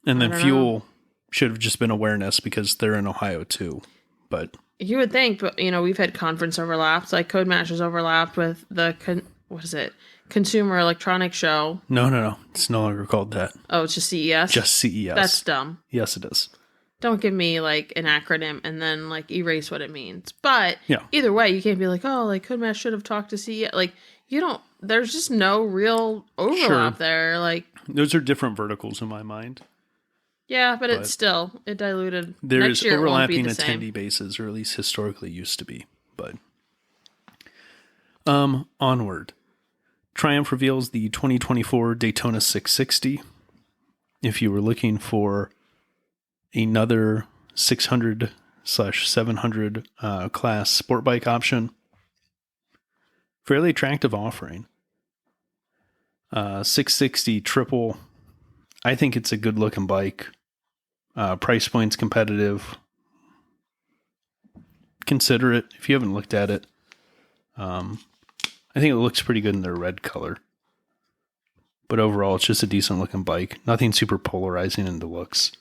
And then Fuel should have just been awareness because they're in Ohio too. But you would think, but we've had conference overlaps, like Code Mashers overlapped with the Consumer Electronics Show. No, it's no longer called that. Oh, it's just CES. Just CES. That's dumb. Yes, it is. Don't give me like an acronym and then like erase what it means. But Yeah. either way, you can't be like, oh, like Hoodmaster should have talked to CEO. Like you don't. There's just no real overlap there. Like those are different verticals in my mind. Yeah, but it's still it diluted. There Next is year overlapping it won't be the attendee same. bases, or at least historically used to be. But onward. Triumph reveals the 2024 Daytona 660. If you were looking for another 600/700 class sport bike option, fairly attractive offering. 660 triple. I think it's a good looking bike. Price point's competitive. Consider it if you haven't looked at it. I think it looks pretty good in their red color. But overall, it's just a decent looking bike. Nothing super polarizing in the looks.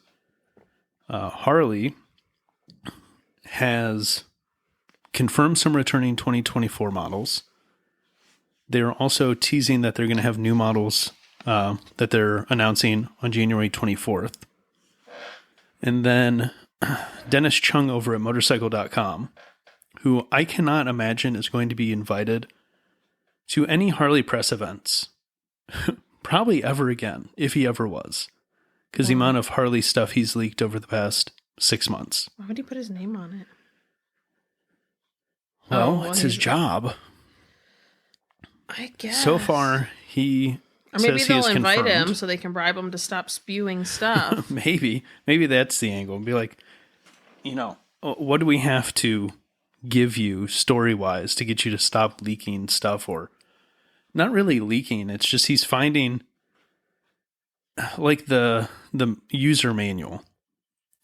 Harley has confirmed some returning 2024 models. They're also teasing that they're going to have new models that they're announcing on January 24th. And then Dennis Chung over at motorcycle.com, who I cannot imagine is going to be invited to any Harley press events, probably ever again, if he ever was. Because the amount of Harley stuff he's leaked over the past 6 months. Why would he put his name on it? Well, it's his job. I guess. So far, he or maybe says he they'll is invite confirmed. him so they can bribe him to stop spewing stuff. Maybe that's the angle. Be like, what do we have to give you story-wise to get you to stop leaking stuff? Or not really leaking. It's just he's finding like the user manual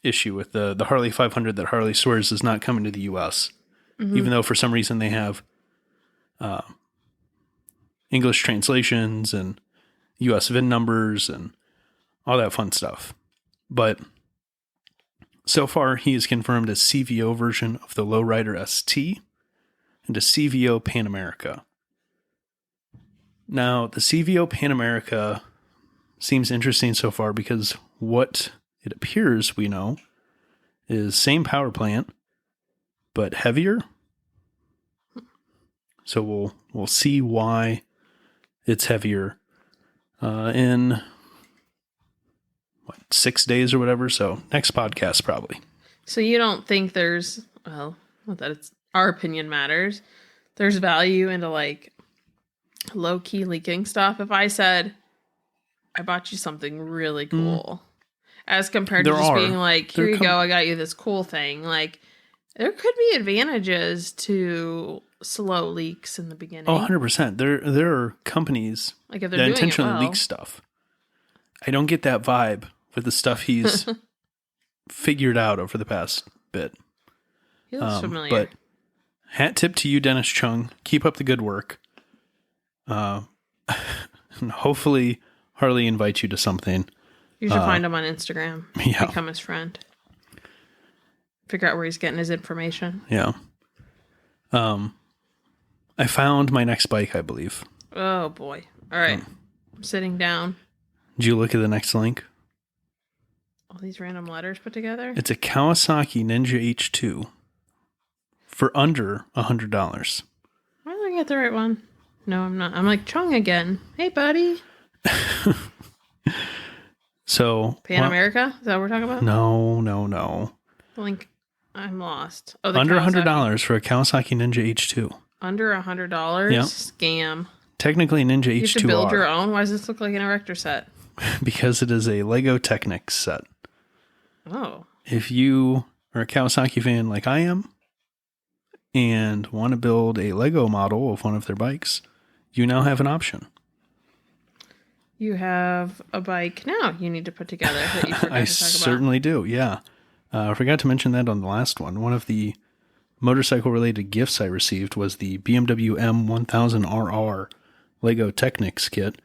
issue with the Harley 500 that Harley swears is not coming to the U.S. Even though for some reason they have English translations and U.S. VIN numbers and all that fun stuff. But so far, he is confirmed a CVO version of the Lowrider ST and a CVO Pan America. Now, the CVO Pan America seems interesting so far because what it appears we know is same power plant, but heavier. So we'll see why it's heavier in 6 days or whatever. So next podcast probably. So you don't think there's, well, not that it's our opinion matters. There's value into like low key leaking stuff. If I said I bought you something really cool, as compared to just being like, here you go, I got you this cool thing. Like there could be advantages to slow leaks in the beginning. Oh, 100%. There are companies like if they're that doing intentionally leak leak stuff. I don't get that vibe with the stuff he's figured out over the past bit. He looks familiar. But hat tip to you, Dennis Chung. Keep up the good work. And hopefully Harley invites you to something. You should find him on Instagram. Yeah. Become his friend. Figure out where he's getting his information. Yeah. I found my next bike, I believe. Oh, boy. All right. I'm sitting down. Did you look at the next link? All these random letters put together? It's a Kawasaki Ninja H2 for under $100. Am I looking at the right one? No, I'm not. I'm like, Chung again. Hey, buddy. So Pan America? Is that what we're talking about? No. Link. I'm lost. Oh, Under Kawasaki. $100 for a Kawasaki Ninja H2. Under $100? Yep. Scam. Technically Ninja H2R. You have to build your own? Why does this look like an erector set? Because it is a Lego Technics set. Oh. If you are a Kawasaki fan like I am and want to build a Lego model of one of their bikes, you now have an option. You have a bike now you need to put together that you forgot I to talk about. certainly do, yeah. I forgot to mention that on the last one. One of the motorcycle-related gifts I received was the BMW M1000RR Lego Technics kit,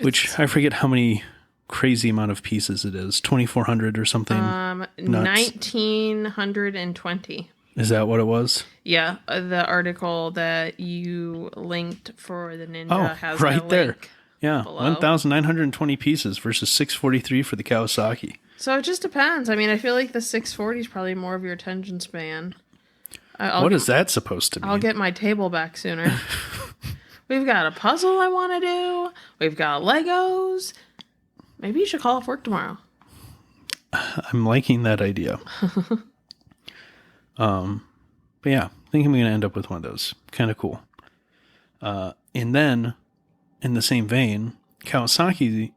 which I forget how many crazy amount of pieces it is. 2,400 or something. 1,920. Is that what it was? Yeah, the article that you linked for the Ninja has right a there. link Yeah, below. 1,920 pieces versus 643 for the Kawasaki. So it just depends. I mean, I feel like the 640 is probably more of your attention span. What is that supposed to mean? I'll get my table back sooner. We've got a puzzle I want to do. We've got Legos. Maybe you should call off work tomorrow. I'm liking that idea. But yeah, I think I'm going to end up with one of those. Kind of cool. And then, in the same vein, Kawasaki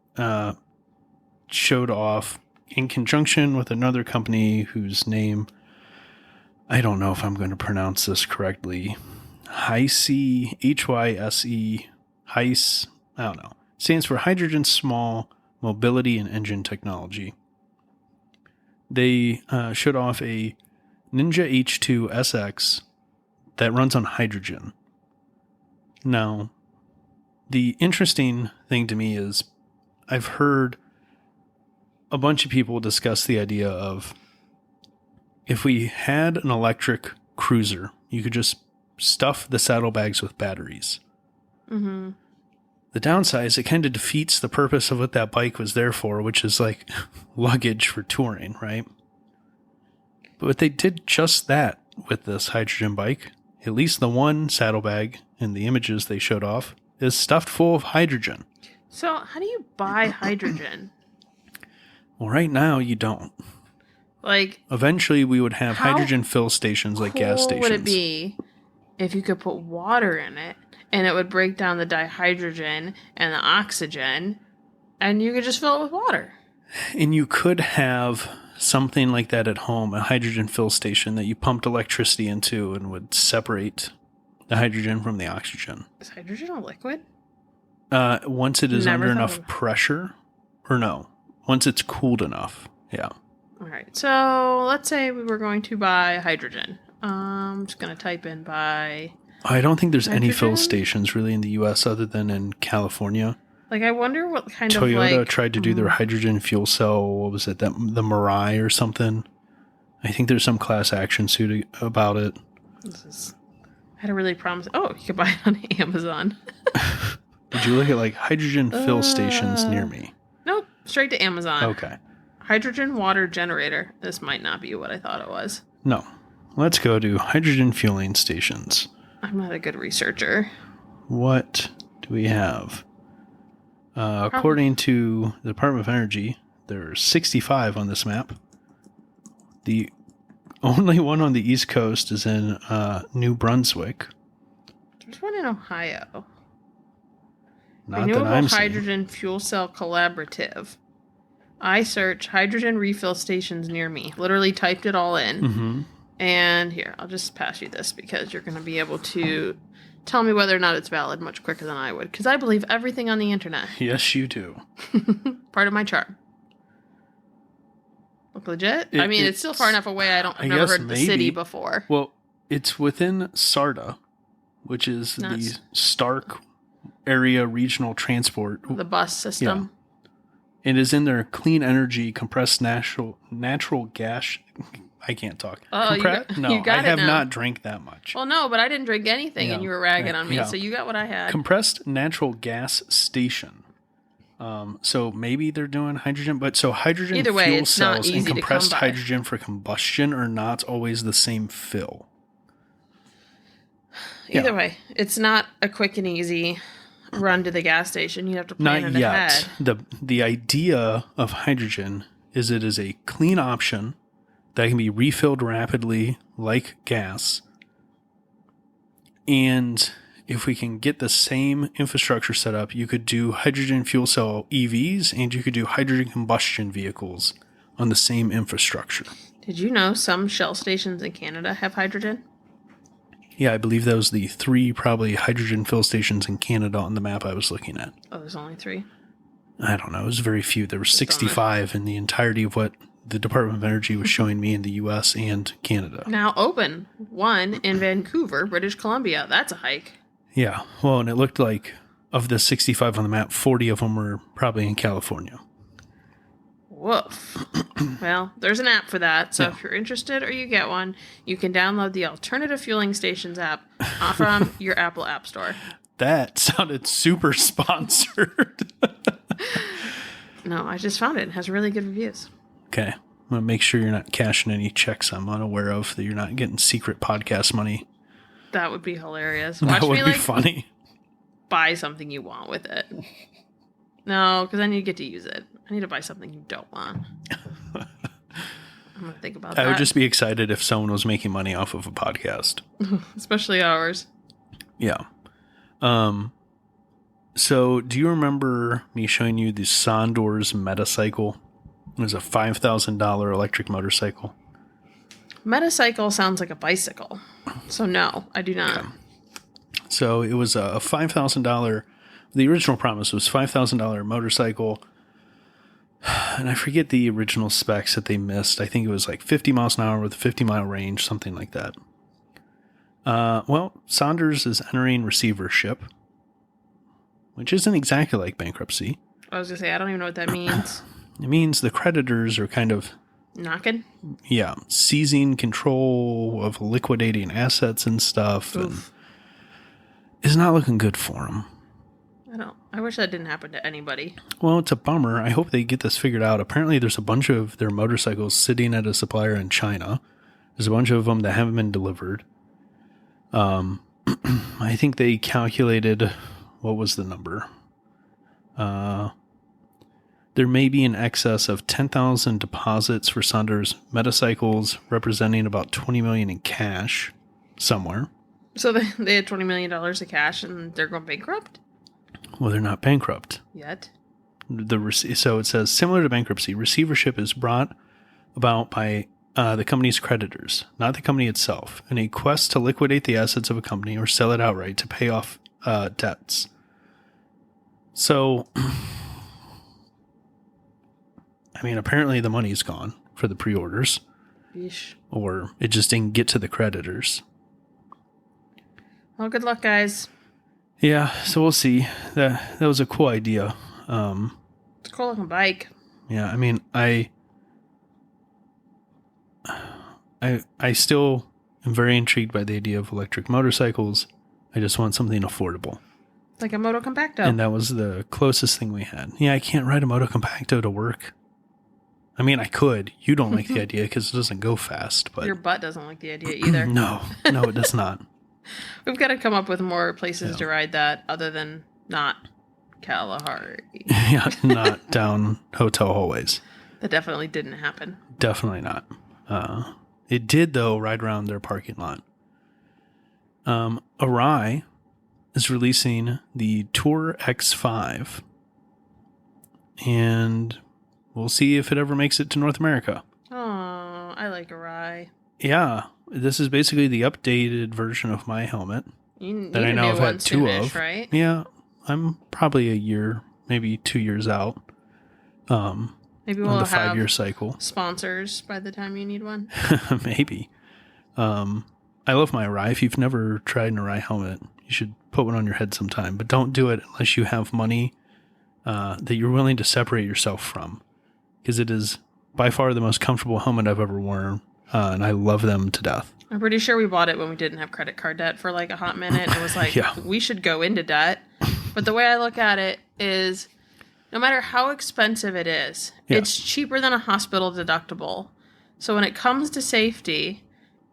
showed off in conjunction with another company whose name, I don't know if I'm going to pronounce this correctly. HYSE, Hyse, Hyse, I don't know. It stands for Hydrogen Small Mobility and Engine Technology. They showed off a Ninja H2 SX that runs on hydrogen. Now, the interesting thing to me is I've heard a bunch of people discuss the idea of if we had an electric cruiser, you could just stuff the saddlebags with batteries. Mm-hmm. The downside is it kind of defeats the purpose of what that bike was there for, which is like luggage for touring, right? But they did just that with this hydrogen bike. At least the one saddlebag in the images they showed off is stuffed full of hydrogen. So how do you buy hydrogen? Well, right now you don't. Like, eventually we would have hydrogen fill stations like gas stations. Would it be if you could put water in it and it would break down the dihydrogen and the oxygen and you could just fill it with water? And you could have something like that at home, a hydrogen fill station that you pumped electricity into and would separate the hydrogen from the oxygen. Is hydrogen a liquid? Once it is under enough pressure, or no, once it's cooled enough, yeah. All right, so let's say we were going to buy hydrogen. I'm just going to type in buy. I don't think there's hydrogen? Any fill stations really in the U.S. other than in California. Like, I wonder what kind of Toyota tried to do their hydrogen fuel cell. What was it? The Mirai or something. I think there's some class action suit about it. I had a really promising. Oh, you could buy it on Amazon. Did you look at like hydrogen fill stations near me? Nope, straight to Amazon. Okay. Hydrogen water generator. This might not be what I thought it was. No. Let's go to hydrogen fueling stations. I'm not a good researcher. What do we have? According to the Department of Energy, there are 65 on this map. The only one on the East Coast is in New Brunswick. There's one in Ohio. Not Renewable that I'm Hydrogen Fuel Cell Collaborative. I search hydrogen refill stations near me. Literally typed it all in. Mm-hmm. And here, I'll just pass you this because you're going to be able to tell me whether or not it's valid much quicker than I would. Because I believe everything on the internet. Yes, you do. Part of my charm. Look legit? It's still far enough away. I've never heard of the city before. Well, it's within SARTA, which is the Stark Area Regional Transport. The bus system. Yeah. It is in their clean energy compressed natural gas. I can't talk. Oh, you have not drank that much. Well, no, but I didn't drink anything, and you were ragging on me, so you got what I had. Compressed natural gas station. So maybe they're doing hydrogen, but so hydrogen either way, fuel it's cells not easy and compressed to come by. hydrogen for combustion are not always the same fill. Either way, it's not a quick and easy run to the gas station. You have to plan it ahead. The idea of hydrogen is it is a clean option that can be refilled rapidly like gas. And if we can get the same infrastructure set up, you could do hydrogen fuel cell EVs and you could do hydrogen combustion vehicles on the same infrastructure. Did you know some Shell stations in Canada have hydrogen? Yeah, I believe that was the 3 probably hydrogen fill stations in Canada on the map I was looking at. Oh, there's only 3? I don't know. It was very few. There were 65 in the entirety of what the Department of Energy was showing me in the U.S. and Canada. Now open. 1 in Vancouver, British Columbia. That's a hike. Yeah. Well, and it looked like of the 65 on the map, 40 of them were probably in California. Woof. Well, there's an app for that, so if you're interested or you get one, you can download the Alternative Fueling Stations app from your Apple App Store. That sounded super sponsored. No, I just found it. It has really good reviews. Okay. I'm going to make sure you're not cashing any checks I'm unaware of, that you're not getting secret podcast money. That would be hilarious. That would me, be funny. Buy something you want with it. No, because then you get to use it. I need to buy something you don't want. I'm going to think about that. I would just be excited if someone was making money off of a podcast. Especially ours. Yeah. So do you remember me showing you the SONDORS Metacycle? It was a $5,000 electric motorcycle. Metacycle sounds like a bicycle. So no, I do not. Yeah. So it was a $5,000. The original promise was $5,000 motorcycle. And I forget the original specs that they missed. I think it was like 50 miles an hour with a 50-mile range, something like that. Well, SONDORS is entering receivership, which isn't exactly like bankruptcy. I was going to say, I don't even know what that means. It means the creditors are kind of... Knocking? Yeah, seizing control of liquidating assets and stuff. Oof. And it's not looking good for them. I wish that didn't happen to anybody. Well, it's a bummer. I hope they get this figured out. Apparently, there's a bunch of their motorcycles sitting at a supplier in China. There's a bunch of them that haven't been delivered. I think they calculated, what was the number? There may be in excess of 10,000 deposits for SONDORS Metacycles, representing about $20 million in cash somewhere. So they had $20 million of cash and they're going bankrupt? Well, they're not bankrupt Yet. So it says, similar to bankruptcy, receivership is brought about by the company's creditors, not the company itself, in a quest to liquidate the assets of a company or sell it outright to pay off debts. So, I mean, apparently the money's gone for the pre-orders. Yeesh. Or it just didn't get to the creditors. Well, good luck, guys. Yeah, so we'll see. That was a cool idea. It's a cool looking bike. Yeah, I mean, I still am very intrigued by the idea of electric motorcycles. I just want something affordable. Like a Moto Compacto. And that was the closest thing we had. Yeah, I can't ride a Moto Compacto to work. I mean, I could. You don't like the idea because it doesn't go fast. But your butt doesn't like the idea either. No, it does not. We've got to come up with more places to ride that other than not Kalahari. Yeah, not down hotel hallways. That definitely didn't happen. Definitely not. It did, though, ride around their parking lot. Arai is releasing the Tour X5. And we'll see if it ever makes it to North America. Oh, I like Arai. Yeah. This is basically the updated version of my helmet that I know I've had two of. Right? Yeah, I'm probably a year, maybe 2 years out. Maybe we'll on the have 5-year cycle. Sponsors by the time you need one. Maybe. I love my Arai. If you've never tried an Arai helmet, you should put one on your head sometime. But don't do it unless you have money that you're willing to separate yourself from, because it is by far the most comfortable helmet I've ever worn. And I love them to death. I'm pretty sure we bought it when we didn't have credit card debt for like a hot minute. It was like, we should go into debt. But the way I look at it is, no matter how expensive it is, it's cheaper than a hospital deductible. So when it comes to safety,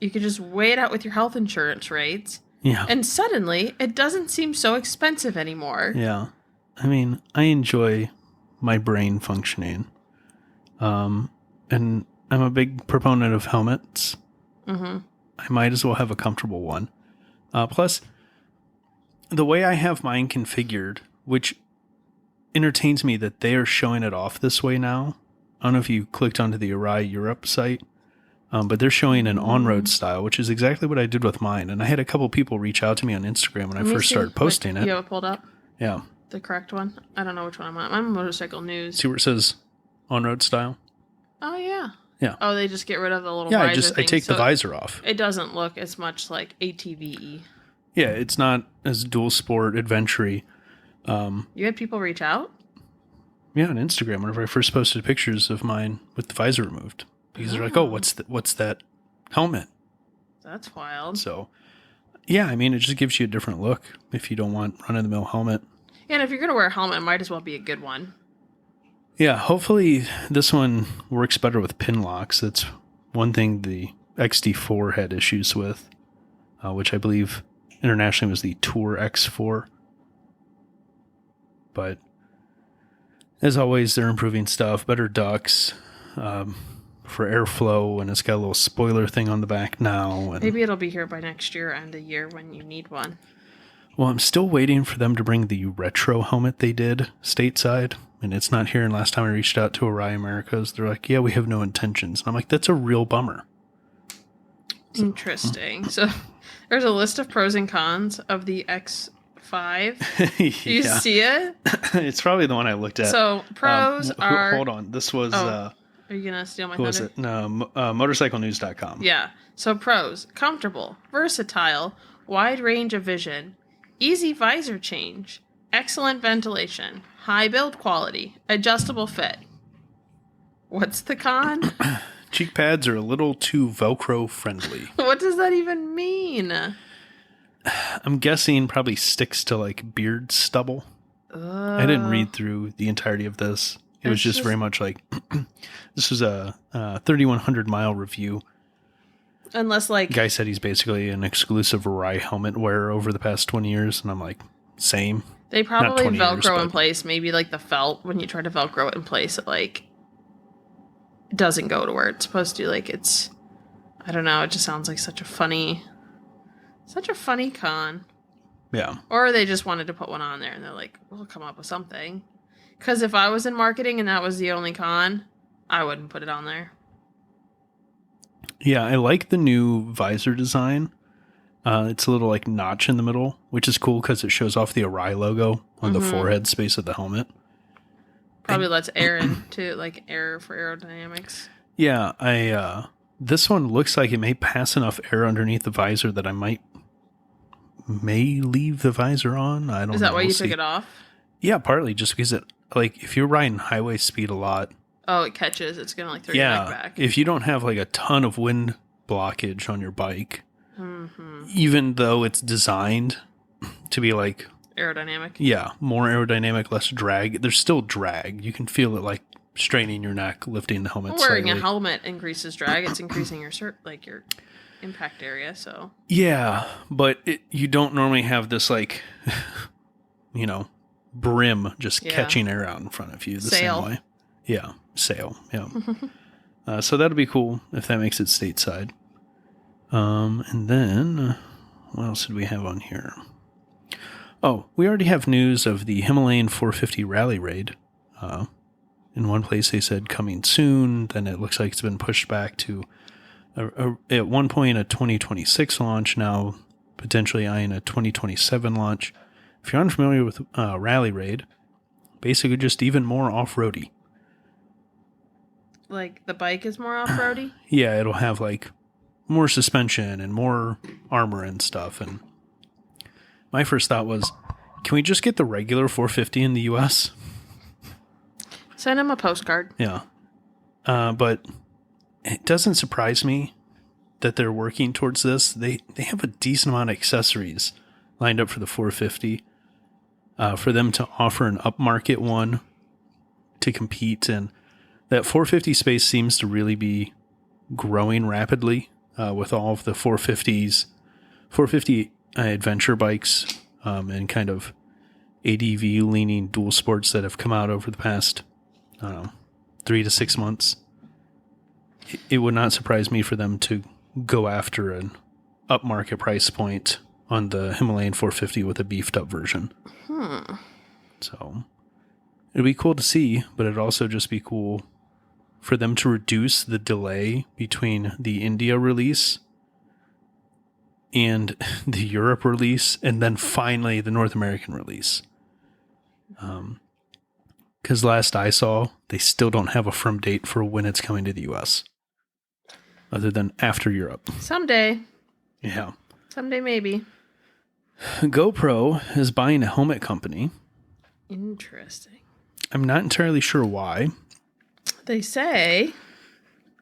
you can just weigh it out with your health insurance rates. Yeah. And suddenly, it doesn't seem so expensive anymore. Yeah. I mean, I enjoy my brain functioning. And I'm a big proponent of helmets. Mm-hmm. I might as well have a comfortable one. Plus, the way I have mine configured, which entertains me that they are showing it off this way now. I don't know if you clicked onto the Arai Europe site, but they're showing an on-road style, which is exactly what I did with mine. And I had a couple people reach out to me on Instagram when I first started posting it. You have it pulled up? Yeah. The correct one? I don't know which one I'm on. I'm Motorcycle News. See where it says on-road style? Oh, yeah. Yeah. Oh, they just get rid of the little visor thing. I take the visor off. It doesn't look as much like ATV-y. Yeah, it's not as dual sport adventure-y. You had people reach out? Yeah, on Instagram, whenever I first posted pictures of mine with the visor removed. Because they're like, oh, what's that helmet? That's wild. So, yeah, I mean, it just gives you a different look if you don't want run-of-the-mill helmet. Yeah, and if you're going to wear a helmet, it might as well be a good one. Yeah, hopefully this one works better with pin locks. That's one thing the XT4 had issues with, which I believe internationally was the Tour X4. But as always, they're improving stuff, better ducts for airflow, and it's got a little spoiler thing on the back now. And, Maybe it'll be here by next year and a year when you need one. well, I'm still waiting for them to bring the retro helmet they did stateside, and it's not here. And last time I reached out to Arai Americas, they're like, yeah, we have no intentions. And I'm like, that's a real bummer. Interesting. So there's a list of pros and cons of the X5. Do you see it? It's probably the one I looked at. So pros are... Hold on. This was... are you going to steal my who thunder? was it? No, motorcyclenews.com. Yeah. So pros: comfortable, versatile, wide range of vision, easy visor change, excellent ventilation, high build quality, adjustable fit. What's the con? Cheek pads are a little too Velcro friendly. What does that even mean? I'm guessing probably sticks to like beard stubble. I didn't read through the entirety of this. It was just very much like this was a 3,100 mile review. Unless like Guy said he's basically an exclusive Arai helmet wearer over the past 20 years, and I'm like, same. they probably 20 years, Velcro in but- place. Maybe like the felt, when you try to Velcro it in place, it like doesn't go to where it's supposed to. Like it's, I don't know. It just sounds like such a funny con. Yeah. Or they just wanted to put one on there and they're like, we'll come up with something. Because if I was in marketing and that was the only con, I wouldn't put it on there. Yeah, I like the new visor design. It's a little like notch in the middle, which is cool because it shows off the Arai logo on the forehead space of the helmet. Probably lets air in too, like air for aerodynamics. Yeah, this one looks like it may pass enough air underneath the visor that I may leave the visor on. I don't know. Is that why We'll you see. took it off? Yeah, partly just because it, like, if you're riding highway speed a lot, Oh, it catches. It's going to like throw your neck back. if you don't have like a ton of wind blockage on your bike, even though it's designed to be like, Aerodynamic. yeah, more aerodynamic, less drag, there's still drag. You can feel it like straining your neck, lifting the helmet Wearing slightly. a helmet increases drag. It's increasing your your impact area. So Yeah, but you don't normally have this like, brim just catching air out in front of you the Sail. same way. Yeah, sail. Yeah. So that'll be cool if that makes it stateside. And then what else did we have on here? Oh, we already have news of the Himalayan 450 Rally Raid. In one place they said coming soon. Then it looks like it's been pushed back to at one point a 2026 launch. Now potentially eyeing a 2027 launch. If you're unfamiliar with Rally Raid, basically just even more off-roady. like the bike is more off-roady. Yeah, it'll have like more suspension and more armor and stuff. And my first thought was, can we just get the regular 450 in the US? Send him a postcard. Yeah. But it doesn't surprise me that they're working towards this. They have a decent amount of accessories lined up for the 450. For them to offer an upmarket one to compete. And that 450 space seems to really be growing rapidly with all of the 450 adventure bikes and kind of ADV leaning dual sports that have come out over the past, 3 to 6 months. It would not surprise me for them to go after an upmarket price point on the Himalayan 450 with a beefed up version. So it'd be cool to see, but it'd also just be cool for them to reduce the delay between the India release and the Europe release, and then finally the North American release. Because last I saw, they still don't have a firm date for when it's coming to the US, other than after Europe. Someday. Yeah. Someday maybe. GoPro is buying a helmet company. Interesting. I'm not entirely sure why. They say,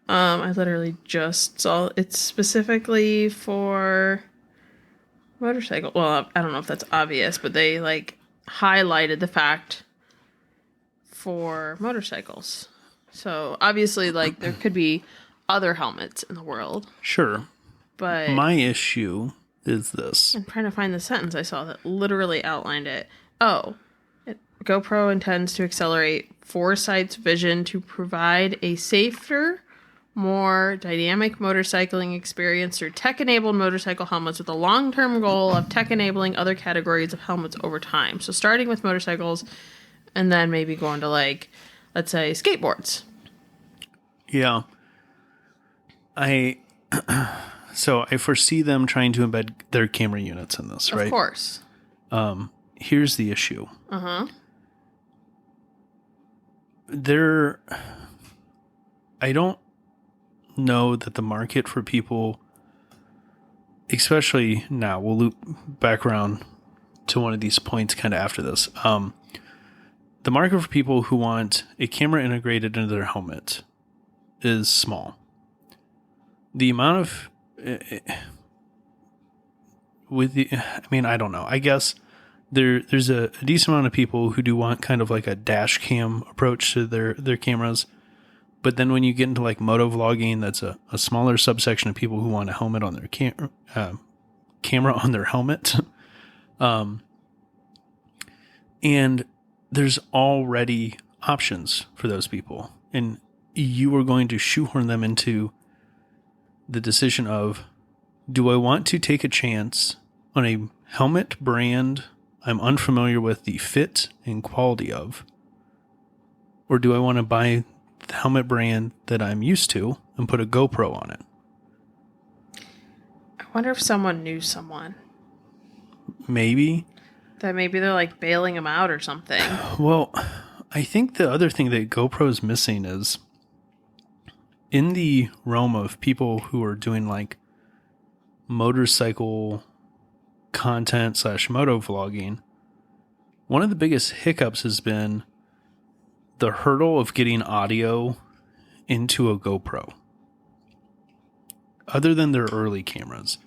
I literally just saw it's specifically for motorcycle. Well, I don't know if that's obvious, but they like highlighted the fact for motorcycles. So obviously, like, there could be other helmets in the world. Sure. But my issue is this. I'm trying to find the sentence I saw that literally outlined it. GoPro intends to accelerate Foresight's vision to provide a safer, more dynamic motorcycling experience through tech-enabled motorcycle helmets with a long-term goal of tech-enabling other categories of helmets over time. So starting with motorcycles and then maybe going to, like, let's say, skateboards. Yeah. So I foresee them trying to embed their camera units in this, right? Of course. Here's the issue. Uh-huh. I don't know that the market for people, especially now, we'll loop back around to one of these points kind of after this. The market for people who want a camera integrated into their helmet is small. The amount of I don't know. I guess there's a decent amount of people who do want kind of like a dash cam approach to their cameras. But then when you get into like moto vlogging, that's a smaller subsection of people who want a helmet on their camera on their helmet. And there's already options for those people. And you are going to shoehorn them into the decision of, do I want to take a chance on a helmet brand I'm unfamiliar with the fit and quality of? Or do I want to buy the helmet brand that I'm used to and put a GoPro on it? I wonder if someone knew someone. Maybe. That maybe they're like bailing them out or something. Well, I think the other thing that GoPro is missing is in the realm of people who are doing like motorcycle content / moto vlogging, one of the biggest hiccups has been the hurdle of getting audio into a GoPro. Other than their early cameras,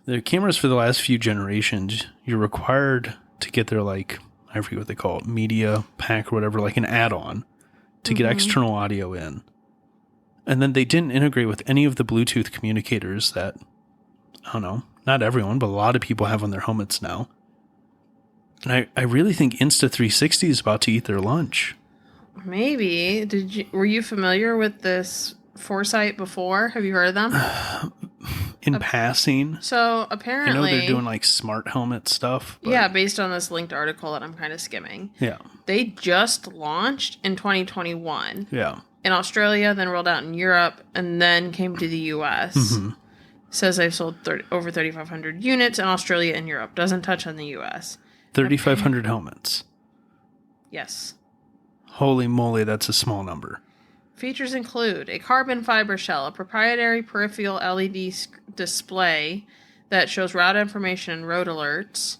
their cameras for the last few generations, you're required to get their, like, I forget what they call it, media pack or whatever, like an add-on to get external audio in. And then they didn't integrate with any of the Bluetooth communicators that, I don't know, not everyone, but a lot of people have on their helmets now. And I really think Insta360 is about to eat their lunch. Maybe. Were you familiar with this Foresight before? Have you heard of them? In passing. So apparently, I know they're doing like smart helmet stuff. But yeah, based on this linked article that I'm kind of skimming. Yeah. They just launched in 2021. Yeah. In Australia, then rolled out in Europe, and then came to the US. Mm-hmm. Says they've sold over 3,500 units in Australia and Europe. Doesn't touch on the US. 3,500 helmets. Yes. Holy moly, that's a small number. Features include a carbon fiber shell, a proprietary peripheral LED display that shows route information and road alerts,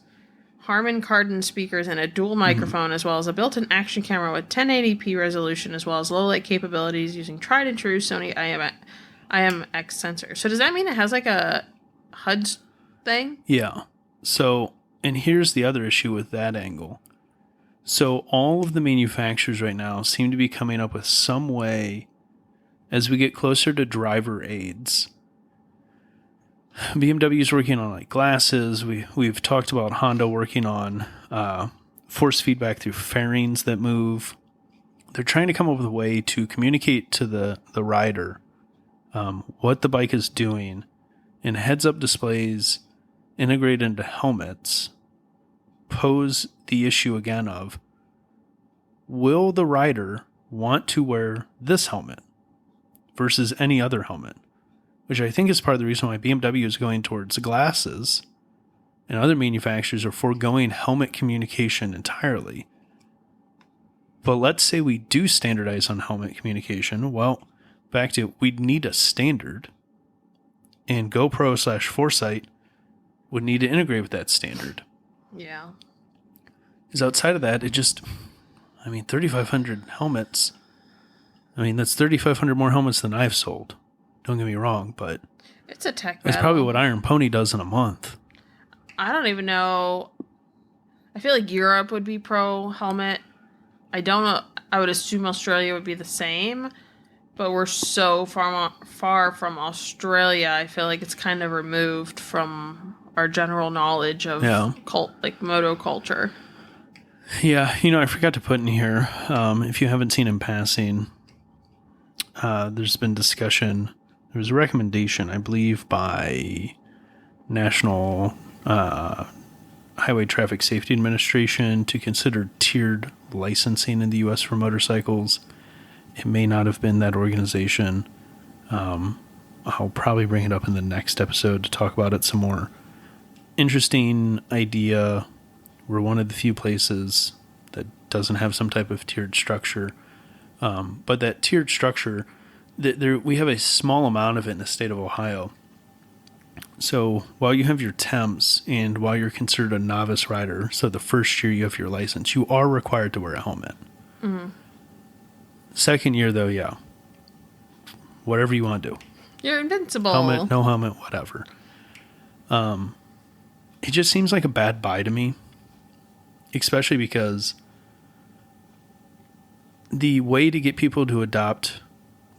Harman Kardon speakers, and a dual microphone, as well as a built-in action camera with 1080p resolution, as well as low-light capabilities using tried-and-true Sony IMX sensors. So does that mean it has like a HUD thing? Yeah. So, and here's the other issue with that angle. So all of the manufacturers right now seem to be coming up with some way, as we get closer to driver aids. BMW is working on like glasses. We've talked about Honda working on force feedback through fairings that move. They're trying to come up with a way to communicate to the rider what the bike is doing, and heads-up displays integrated into helmets pose the issue again of, will the rider want to wear this helmet versus any other helmet? Which I think is part of the reason why BMW is going towards glasses and other manufacturers are foregoing helmet communication entirely. But let's say we do standardize on helmet communication. Well, back to, we'd need a standard, and GoPro / Foresight would need to integrate with that standard. Yeah. Because outside of that, 3,500 helmets. That's 3,500 more helmets than I've sold. Don't get me wrong, but it's a tech that's battle. probably what Iron Pony does in a month. I don't even know. I feel like Europe would be pro helmet. I don't know. I would assume Australia would be the same, but we're so far from Australia. I feel like it's kind of removed from our general knowledge of moto culture. Yeah, I forgot to put in here, if you haven't seen in passing, there's been discussion. There was a recommendation, I believe, by National Highway Traffic Safety Administration to consider tiered licensing in the U.S. for motorcycles. It may not have been that organization. I'll probably bring it up in the next episode to talk about it some more. Interesting idea. We're one of the few places that doesn't have some type of tiered structure. But that tiered structure, we have a small amount of it in the state of Ohio. So while you have your temps and while you're considered a novice rider, so the first year you have your license, you are required to wear a helmet. Mm-hmm. Second year, though, yeah. Whatever you want to do. You're invincible. Helmet, no helmet, whatever. It just seems like a bad buy to me. Especially because the way to get people to adopt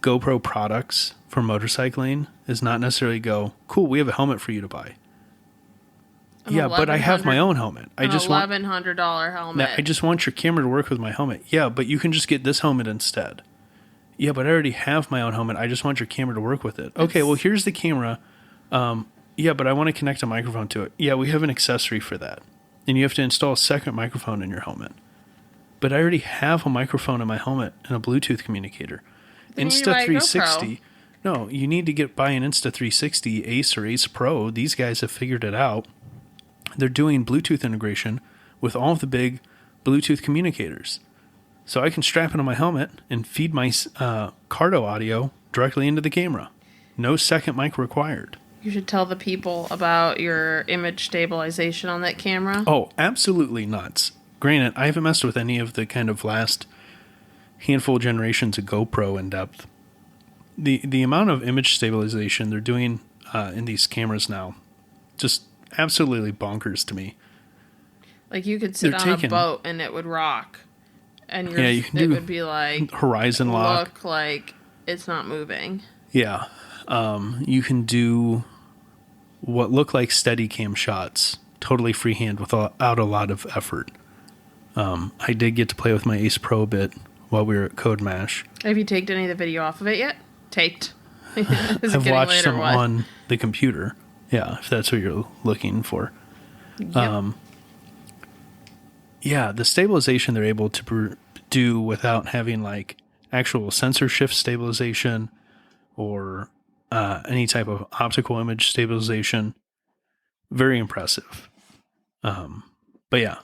GoPro products for motorcycling is not necessarily go, cool, we have a helmet for you to buy. Yeah, but I have my own helmet. I just want $1,100 helmet. I just want your camera to work with my helmet. Yeah, but you can just get this helmet instead. Yeah, but I already have my own helmet. I just want your camera to work with it. Okay, well, here's the camera. Yeah, but I want to connect a microphone to it. Yeah, we have an accessory for that. And you have to install a second microphone in your helmet. But I already have a microphone in my helmet and a Bluetooth communicator. Insta360. No, you need to buy an Insta360 Ace or Ace Pro. These guys have figured it out. They're doing Bluetooth integration with all of the big Bluetooth communicators. So I can strap it on my helmet and feed my Cardo audio directly into the camera. No second mic required. You should tell the people about your image stabilization on that camera. Oh, absolutely nuts. Granted, I haven't messed with any of the kind of last handful of generations of GoPro in depth. The amount of image stabilization they're doing in these cameras now, just absolutely bonkers to me. Like you could sit on a boat and it would rock. And it would be like horizon lock. Look like it's not moving. Yeah. You can do what look like Steadicam shots totally freehand without a lot of effort. I did get to play with my Ace Pro a bit while we were at Code Mash. Have you taped any of the video off of it yet? Taped? I've watched them on the computer. Yeah, if that's what you're looking for. Yep. Yeah, the stabilization they're able to do without having like actual sensor shift stabilization or any type of optical image stabilization, very impressive. But yeah,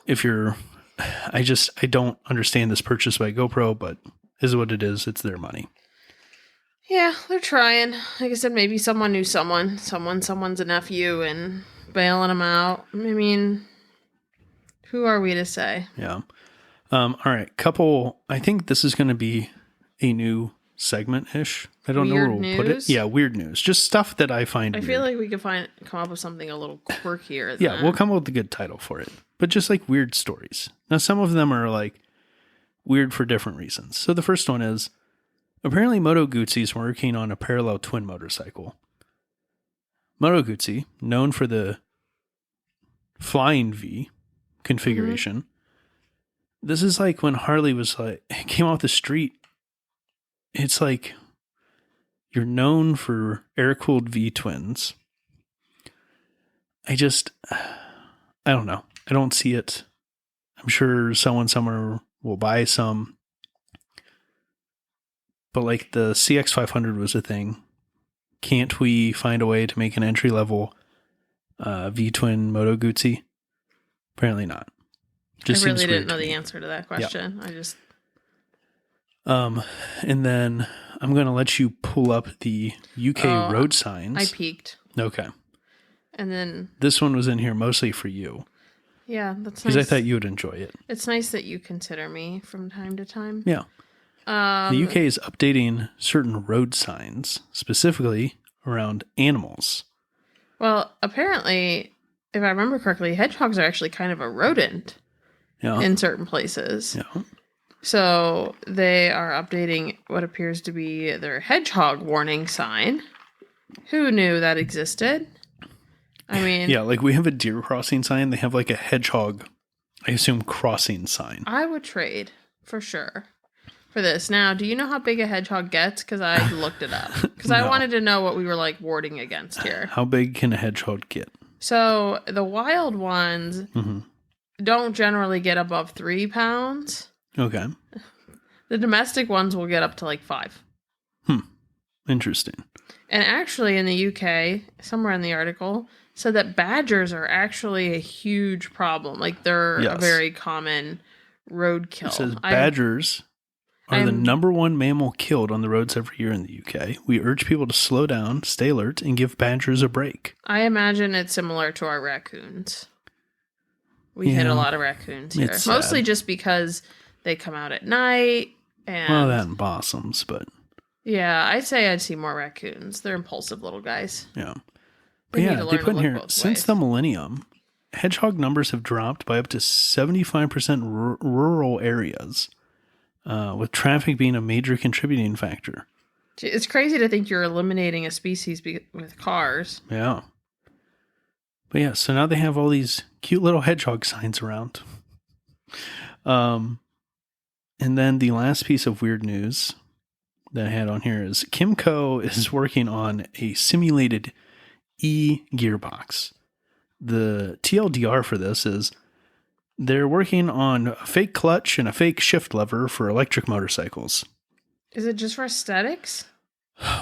I don't understand this purchase by GoPro, but is what it is. It's their money. Yeah, they're trying. Like I said, maybe someone knew someone's a nephew and bailing them out. I mean, who are we to say? Yeah. All right. I think this is going to be a new segment-ish. I don't know where we'll put it. Yeah, weird news. Just stuff that I find weird. I feel like we could come up with something a little quirkier. Yeah, we'll come up with a good title for it. But just like weird stories. Now, some of them are like weird for different reasons. So the first one is, apparently Moto Guzzi is working on a parallel twin motorcycle. Moto Guzzi, known for the Flying V configuration. Mm-hmm. This is like when Harley came off the street. It's like you're known for air-cooled V-twins. I don't know. I don't see it. I'm sure someone somewhere will buy some. But like the CX500 was a thing. Can't we find a way to make an entry-level V-twin Moto Guzzi? Apparently not. I really didn't know the answer to that question. Yeah. And then I'm going to let you pull up the UK road signs. I peeked. Okay. And then this one was in here mostly for you. Yeah, that's nice. Because I thought you would enjoy it. It's nice that you consider me from time to time. Yeah. The UK is updating certain road signs, specifically around animals. Well, apparently, if I remember correctly, hedgehogs are actually kind of a rodent in certain places. Yeah. So they are updating what appears to be their hedgehog warning sign. Who knew that existed? I mean... Yeah, like we have a deer crossing sign. They have like a hedgehog, I assume, crossing sign. I would trade, for sure, for this. Now, do you know how big a hedgehog gets? Because I looked it up. Because I wanted to know what we were, like, warding against here. How big can a hedgehog get? So, the wild ones don't generally get above 3 pounds. Okay. The domestic ones will get up to, like, 5. Interesting. And actually, in the UK, somewhere in the article, said that badgers are actually a huge problem. Like, they're a very common roadkill. It says badgers are the number one mammal killed on the roads every year in the UK. We urge people to slow down, stay alert, and give badgers a break. I imagine it's similar to our raccoons. We hit a lot of raccoons here. Mostly just because they come out at night. And well, that and possums, but... Yeah, I'd say I'd see more raccoons. They're impulsive little guys. Yeah. But they put in here, since the millennium, hedgehog numbers have dropped by up to 75% rural areas, with traffic being a major contributing factor. It's crazy to think you're eliminating a species with cars. Yeah. But yeah, so now they have all these cute little hedgehog signs around. And then the last piece of weird news that I had on here is Kimco is working on a simulated e-gearbox. The TLDR for this is they're working on a fake clutch and a fake shift lever for electric motorcycles. Is it just for aesthetics?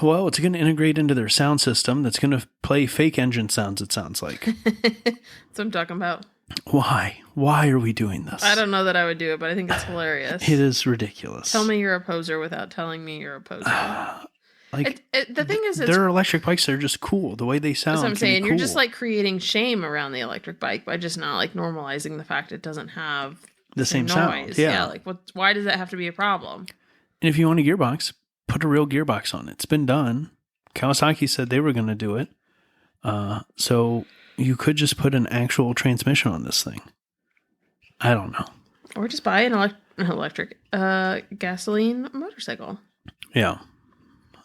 Well, it's going to integrate into their sound system that's going to play fake engine sounds, it sounds like. That's what I'm talking about. Why? Why are we doing this? I don't know that I would do it, but I think it's hilarious. It is ridiculous. Tell me you're a poser without telling me you're a poser. The thing is, their electric bikes are just cool. The way they sound. That's what I'm saying. Cool. You're just like creating shame around the electric bike by just not like normalizing the fact it doesn't have the same noise. Sound. Yeah. Like why does that have to be a problem? And if you want a gearbox, put a real gearbox on it. It's been done. Kawasaki said they were going to do it. So you could just put an actual transmission on this thing. I don't know. Or just buy an electric gasoline motorcycle. Yeah.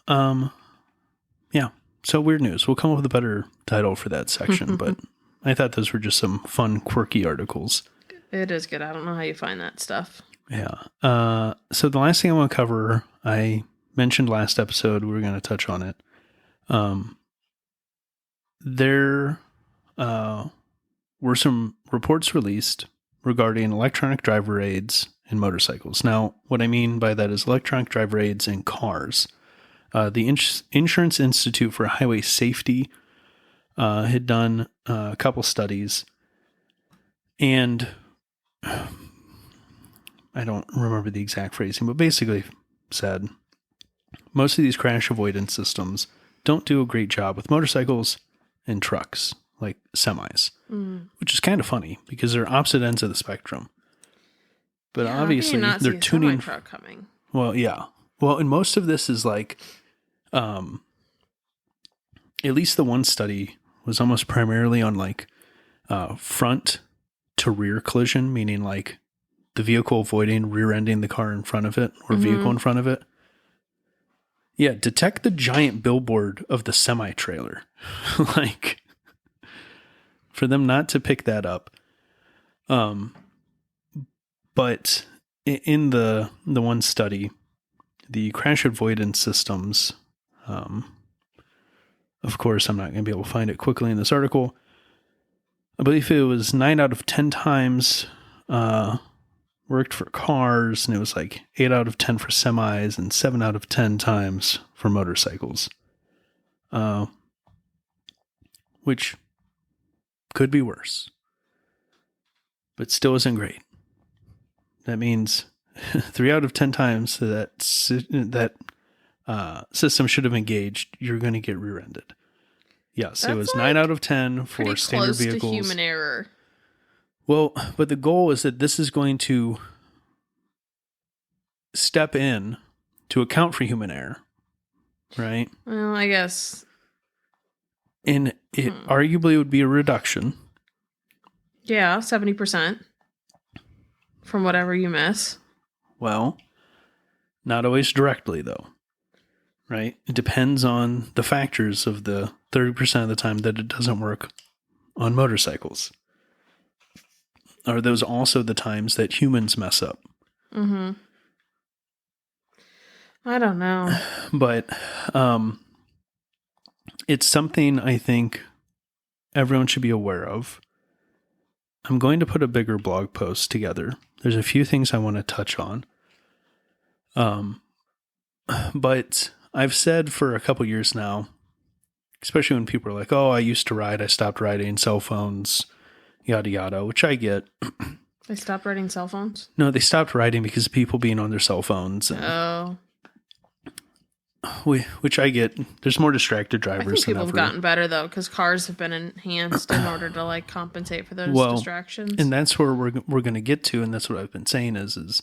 Yeah. So weird news. We'll come up with a better title for that section, but I thought those were just some fun, quirky articles. It is good. I don't know how you find that stuff. Yeah. So the last thing I want to cover, I mentioned last episode, we were going to touch on it. There were some reports released regarding electronic driver aids in motorcycles. Now, what I mean by that is electronic driver aids in cars. The Insurance Institute for Highway Safety had done a couple studies, and I don't remember the exact phrasing, but basically said most of these crash avoidance systems don't do a great job with motorcycles and trucks, like semis, which is kind of funny because they're opposite ends of the spectrum. But obviously, they're tuning. Truck coming. Well, yeah. Well, and most of this is like, at least the one study was almost primarily on like front to rear collision, meaning like the vehicle avoiding rear-ending the car in front of it or vehicle in front of it. Yeah, detect the giant billboard of the semi-trailer. Like, for them not to pick that up. But in the one study, the crash avoidance systems, of course, I'm not going to be able to find it quickly in this article. I believe it was 9 out of 10 times worked for cars, and it was like 8 out of 10 for semis and 7 out of 10 times for motorcycles. Which could be worse, but still isn't great. That means 3 out of 10 times that system should have engaged, you're going to get rear-ended. Yes, it was 9 out of 10 for standard vehicles. To human error. Well, but the goal is that this is going to step in to account for human error, right? Well, I guess. And it arguably would be a reduction. Yeah, 70% from whatever you miss. Well, not always directly, though, right? It depends on the factors of the 30% of the time that it doesn't work on motorcycles. Are those also the times that humans mess up? Mm-hmm. I don't know. But it's something I think everyone should be aware of. I'm going to put a bigger blog post together. There's a few things I want to touch on. But I've said for a couple years now, especially when people are like, oh, I used to ride, I stopped riding, cell phones, yada, yada, which I get. They stopped riding cell phones? No, they stopped riding because of people being on their cell phones. Oh. Which I get. There's more distracted I drivers think people than have ever. gotten better, though, because cars have been enhanced in order to, like, compensate for those distractions. And that's where we're going to get to, and that's what I've been saying is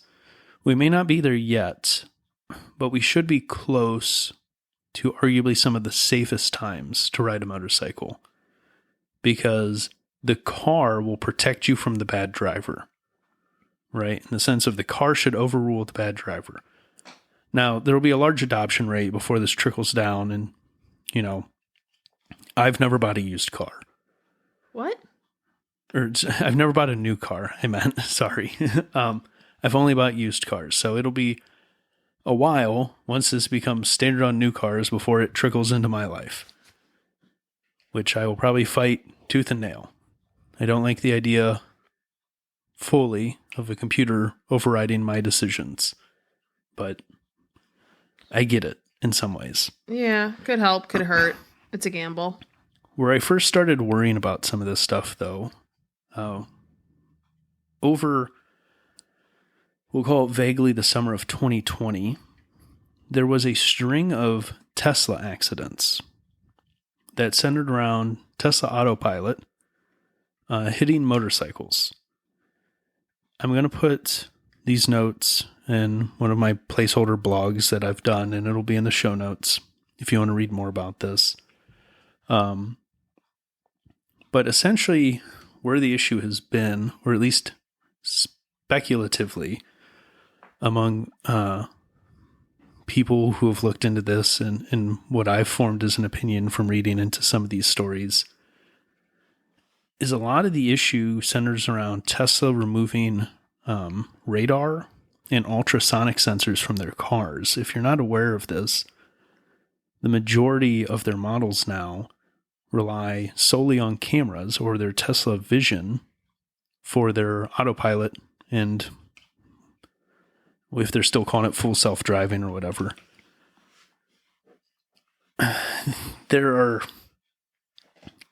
we may not be there yet, but we should be close to arguably some of the safest times to ride a motorcycle, because the car will protect you from the bad driver, right? In the sense of the car should overrule the bad driver. Now, there will be a large adoption rate before this trickles down, and, you know, I've never bought a used car. What? Or I've never bought a new car, I meant, sorry. I've only bought used cars, so it'll be a while once this becomes standard on new cars before it trickles into my life, which I will probably fight tooth and nail. I don't like the idea fully of a computer overriding my decisions, but I get it in some ways. Yeah, could help, could hurt. It's a gamble. Where I first started worrying about some of this stuff, though, over, we'll call it vaguely the summer of 2020, there was a string of Tesla accidents that centered around Tesla Autopilot hitting motorcycles. I'm going to put these notes in one of my placeholder blogs that I've done, and it'll be in the show notes if you want to read more about this. But essentially, where the issue has been, or at least speculatively, among people who have looked into this and what I've formed as an opinion from reading into some of these stories, is a lot of the issue centers around Tesla removing radar and ultrasonic sensors from their cars. If you're not aware of this, the majority of their models now rely solely on cameras or their Tesla Vision for their autopilot, and if they're still calling it full self-driving or whatever. There are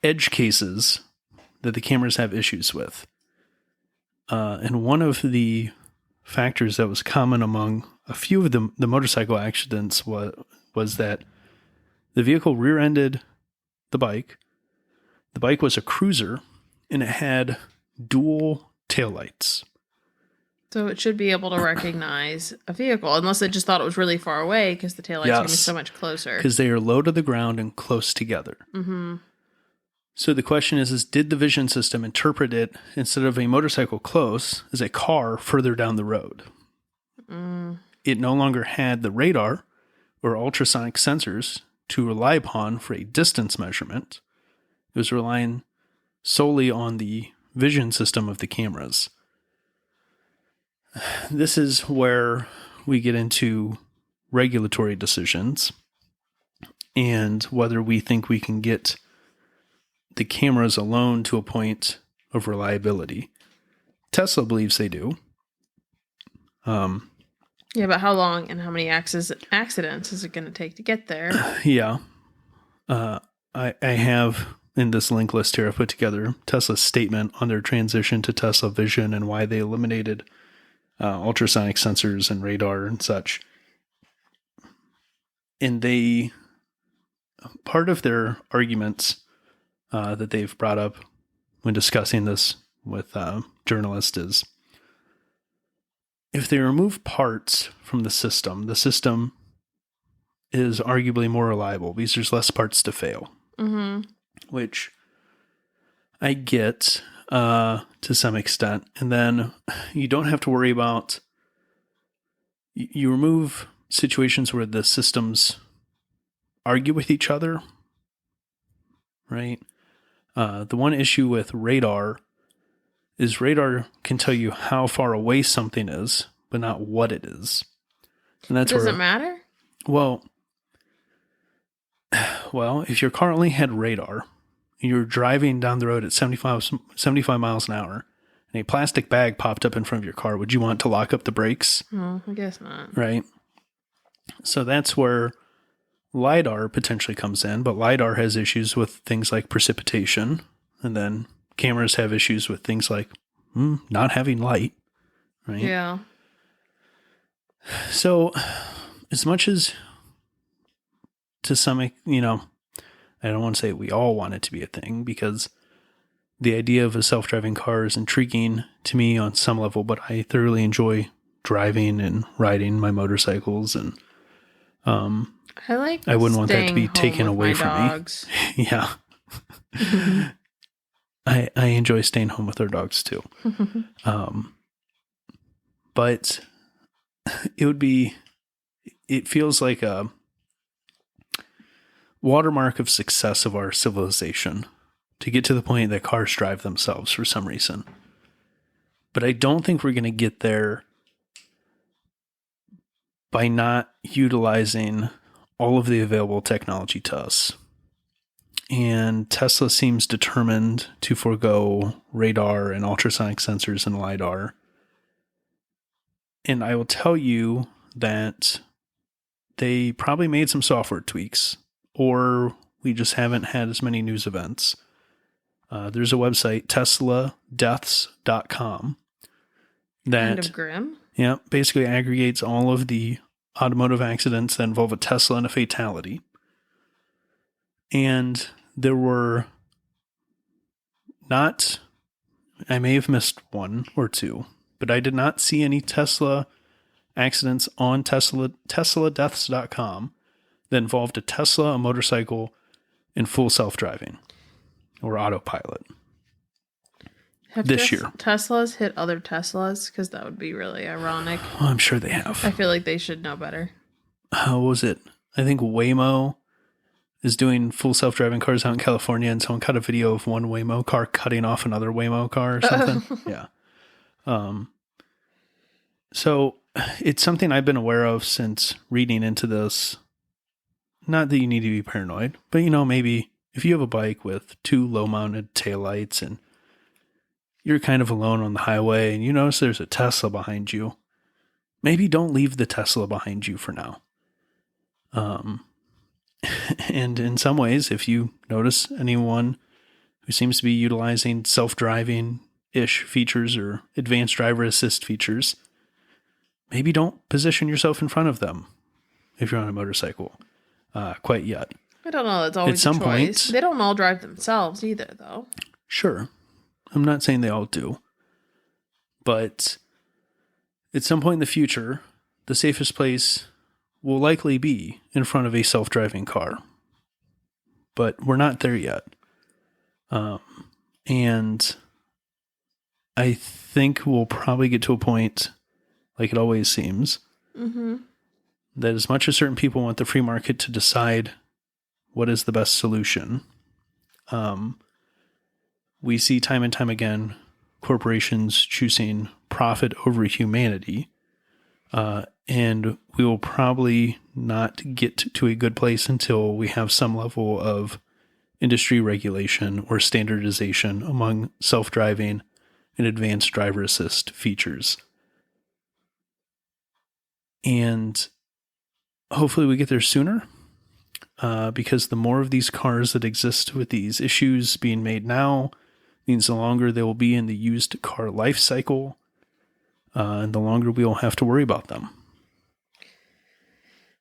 edge cases that the cameras have issues with. And one of the factors that was common among a few of the motorcycle accidents was that the vehicle rear-ended the bike. The bike was a cruiser, and it had dual taillights. So it should be able to recognize a vehicle, unless it just thought it was really far away because the taillights are going to be so much closer. Because they are low to the ground and close together. Mm-hmm. So the question is did the vision system interpret it, instead of a motorcycle close, as a car further down the road? It no longer had the radar or ultrasonic sensors to rely upon for a distance measurement. It was relying solely on the vision system of the cameras. This is where we get into regulatory decisions and whether we think we can get the cameras alone to a point of reliability. Tesla believes they do. Yeah, but how long and how many accidents is it going to take to get there? Yeah. I have in this link list here, I put together Tesla's statement on their transition to Tesla Vision and why they eliminated ultrasonic sensors and radar and such. And part of their arguments that they've brought up when discussing this with journalists is, if they remove parts from the system is arguably more reliable because there's less parts to fail. Mm-hmm. Which I get to some extent. And then you don't have to worry about you remove situations where the systems argue with each other, right? The one issue with radar is radar can tell you how far away something is, but not what it is. And that's Does it matter? Well, if your car only had radar, and you were driving down the road at 75 miles an hour, and a plastic bag popped up in front of your car, would you want to lock up the brakes? Oh, I guess not. Right. So that's where LiDAR potentially comes in, but LiDAR has issues with things like precipitation, and then cameras have issues with things like not having light, right? Yeah. So as much as to some, I don't want to say we all want it to be a thing, because the idea of a self-driving car is intriguing to me on some level, but I thoroughly enjoy driving and riding my motorcycles, and I wouldn't want that to be taken away from me. Yeah. I enjoy staying home with our dogs too. But it feels like a watermark of success of our civilization to get to the point that cars drive themselves for some reason. But I don't think we're going to get there by not utilizing all of the available technology to us. And Tesla seems determined to forego radar and ultrasonic sensors and LiDAR. And I will tell you that they probably made some software tweaks, or we just haven't had as many news events. There's a website, tesladeaths.com, that kind of grim. Yeah, basically aggregates all of the automotive accidents that involve a Tesla and a fatality. And there were I may have missed one or two, but I did not see any Tesla accidents on tesladeaths.com that involved a Tesla, a motorcycle, and full self-driving or autopilot. Have this year. Teslas hit other Teslas? Because that would be really ironic. Oh, I'm sure they have. I feel like they should know better. How was it? I think Waymo is doing full self-driving cars out in California, and someone cut a video of one Waymo car cutting off another Waymo car or something. Yeah. So it's something I've been aware of since reading into this. Not that you need to be paranoid, but maybe if you have a bike with two low-mounted taillights and you're kind of alone on the highway and you notice there's a Tesla behind you, maybe don't leave the Tesla behind you for now. And in some ways, if you notice anyone who seems to be utilizing self-driving-ish features or advanced driver assist features, maybe don't position yourself in front of them if you're on a motorcycle quite yet. I don't know. It's always at some a choice. They don't all drive themselves either, though. Sure. I'm not saying they all do. But at some point in the future, the safest place will likely be in front of a self-driving car. But we're not there yet. And I think we'll probably get to a point, like it always seems, that as much as certain people want the free market to decide what is the best solution, we see time and time again corporations choosing profit over humanity. And we will probably not get to a good place until we have some level of industry regulation or standardization among self-driving and advanced driver assist features. And hopefully we get there sooner, because the more of these cars that exist with these issues being made now means the longer they will be in the used car life cycle, and the longer we will have to worry about them.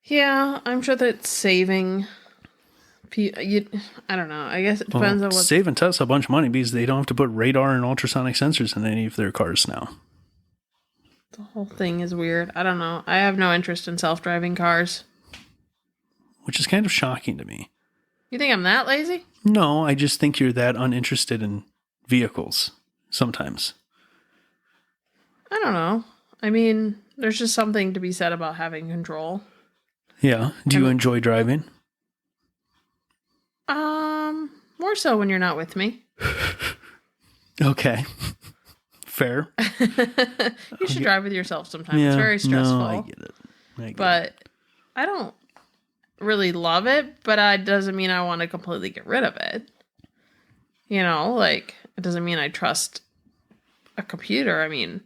Yeah, I'm sure that saving... I don't know. I guess it depends on what... Saving Tesla a bunch of money because they don't have to put radar and ultrasonic sensors in any of their cars now. The whole thing is weird. I don't know. I have no interest in self-driving cars. Which is kind of shocking to me. You think I'm that lazy? No, I just think you're that uninterested in vehicles sometimes. I don't know. I mean, There's just something to be said about having control. Yeah. Do you enjoy driving? More so when you're not with me. Okay. Fair. You should drive with yourself sometimes. It's very stressful. No, I get it. But I don't really love it, but it doesn't mean I want to completely get rid of it. You know, like, it doesn't mean I trust a computer. I mean,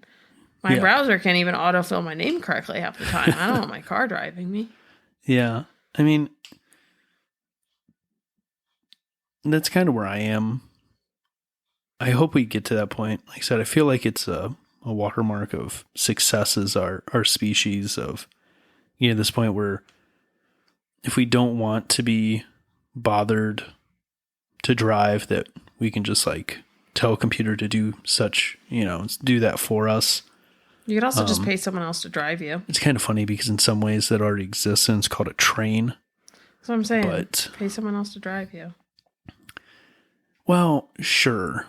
my browser can't even autofill my name correctly half the time. I don't want my car driving me. Yeah. I mean, that's kind of where I am. I hope we get to that point. Like I said, I feel like it's a watermark of success as our species of, this point where if we don't want to be bothered to drive, that we can just like tell a computer to do such, do that for us. You could also just pay someone else to drive you. It's kind of funny because in some ways that already exists and it's called a train. That's what I'm saying. But pay someone else to drive you. Well, sure.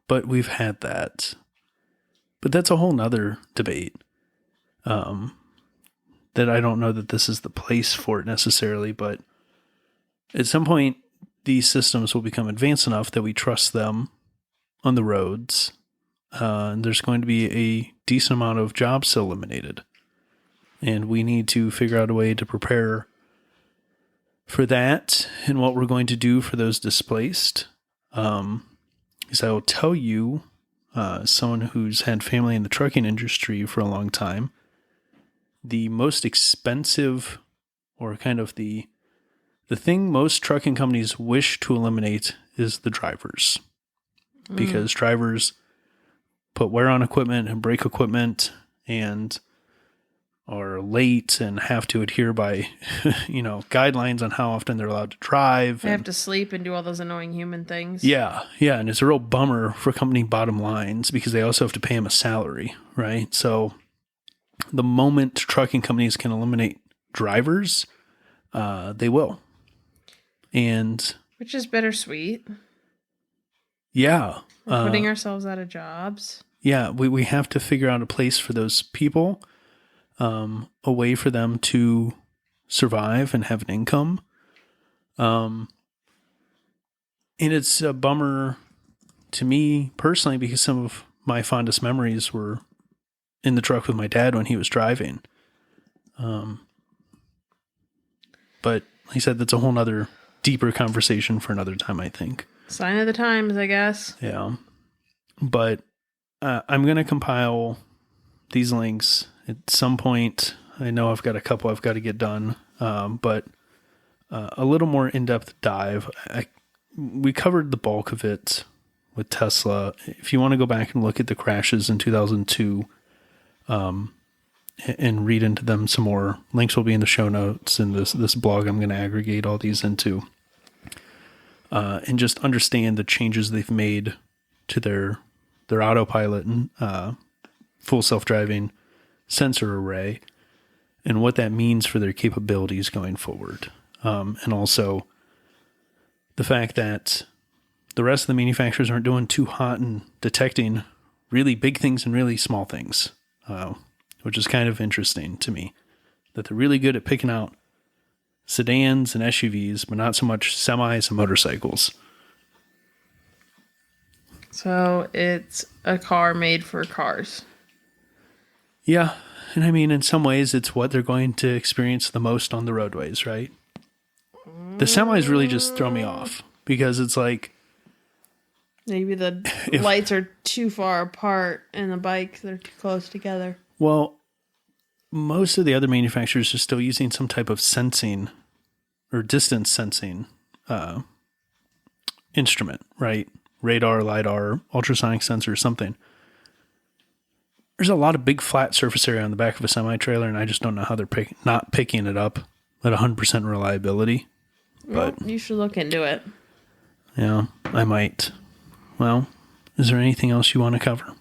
But we've had that. But that's a whole nother debate. That I don't know that this is the place for it necessarily, but at some point, these systems will become advanced enough that we trust them on the roads. And there's going to be a decent amount of jobs eliminated. And we need to figure out a way to prepare for that and what we're going to do for those displaced. Because I will tell you, someone who's had family in the trucking industry for a long time, the most expensive, or kind of the thing most trucking companies wish to eliminate is the drivers. Because drivers put wear on equipment and break equipment and are late and have to adhere by, guidelines on how often they're allowed to drive. They have to sleep and do all those annoying human things. Yeah. Yeah. And it's a real bummer for company bottom lines because they also have to pay them a salary, right? So the moment trucking companies can eliminate drivers, they will. And which is bittersweet. Yeah. We're putting ourselves out of jobs. Yeah. We have to figure out a place for those people. A way for them to survive and have an income. And it's a bummer to me personally because some of my fondest memories were in the truck with my dad when he was driving. But like I said, that's a whole nother deeper conversation for another time, I think. Sign of the times, I guess. Yeah. But I'm going to compile these links at some point. I know I've got a couple I've got to get done, but a little more in-depth dive. We covered the bulk of it with Tesla. If you want to go back and look at the crashes in 2002 and read into them some more, links will be in the show notes in this blog I'm going to aggregate all these into. And just understand the changes they've made to their autopilot and full self-driving sensor array and what that means for their capabilities going forward. And also the fact that the rest of the manufacturers aren't doing too hot in detecting really big things and really small things, which is kind of interesting to me, that they're really good at picking out sedans and SUVs, but not so much semis and motorcycles. So it's a car made for cars. Yeah. And I mean, in some ways, it's what they're going to experience the most on the roadways, right? The semis really just throw me off because it's like... Maybe the lights are too far apart and the bikes are too close together. Well, most of the other manufacturers are still using some type of sensing or distance sensing instrument, right? Radar, LiDAR, ultrasonic sensor, something. There's a lot of big flat surface area on the back of a semi-trailer, and I just don't know how they're not picking it up at 100% reliability. Well, But you should look into it. Yeah, I might. Well, is there anything else you want to cover?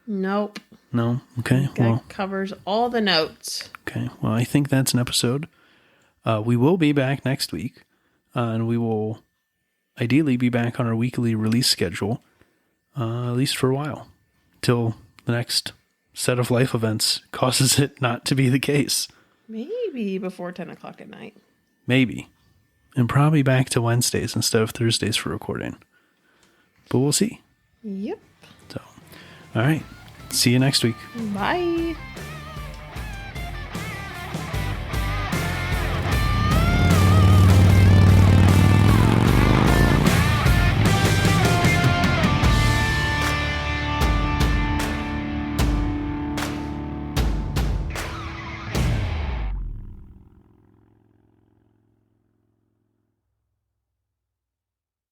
Nope. No? Okay. That covers all the notes. Okay. Well, I think that's an episode. We will be back next week, and we will ideally be back on our weekly release schedule, at least for a while, till the next set of life events causes it not to be the case. Maybe before 10 o'clock at night. Maybe. And probably back to Wednesdays instead of Thursdays for recording. But we'll see. Yep. So, all right. See you next week. Bye.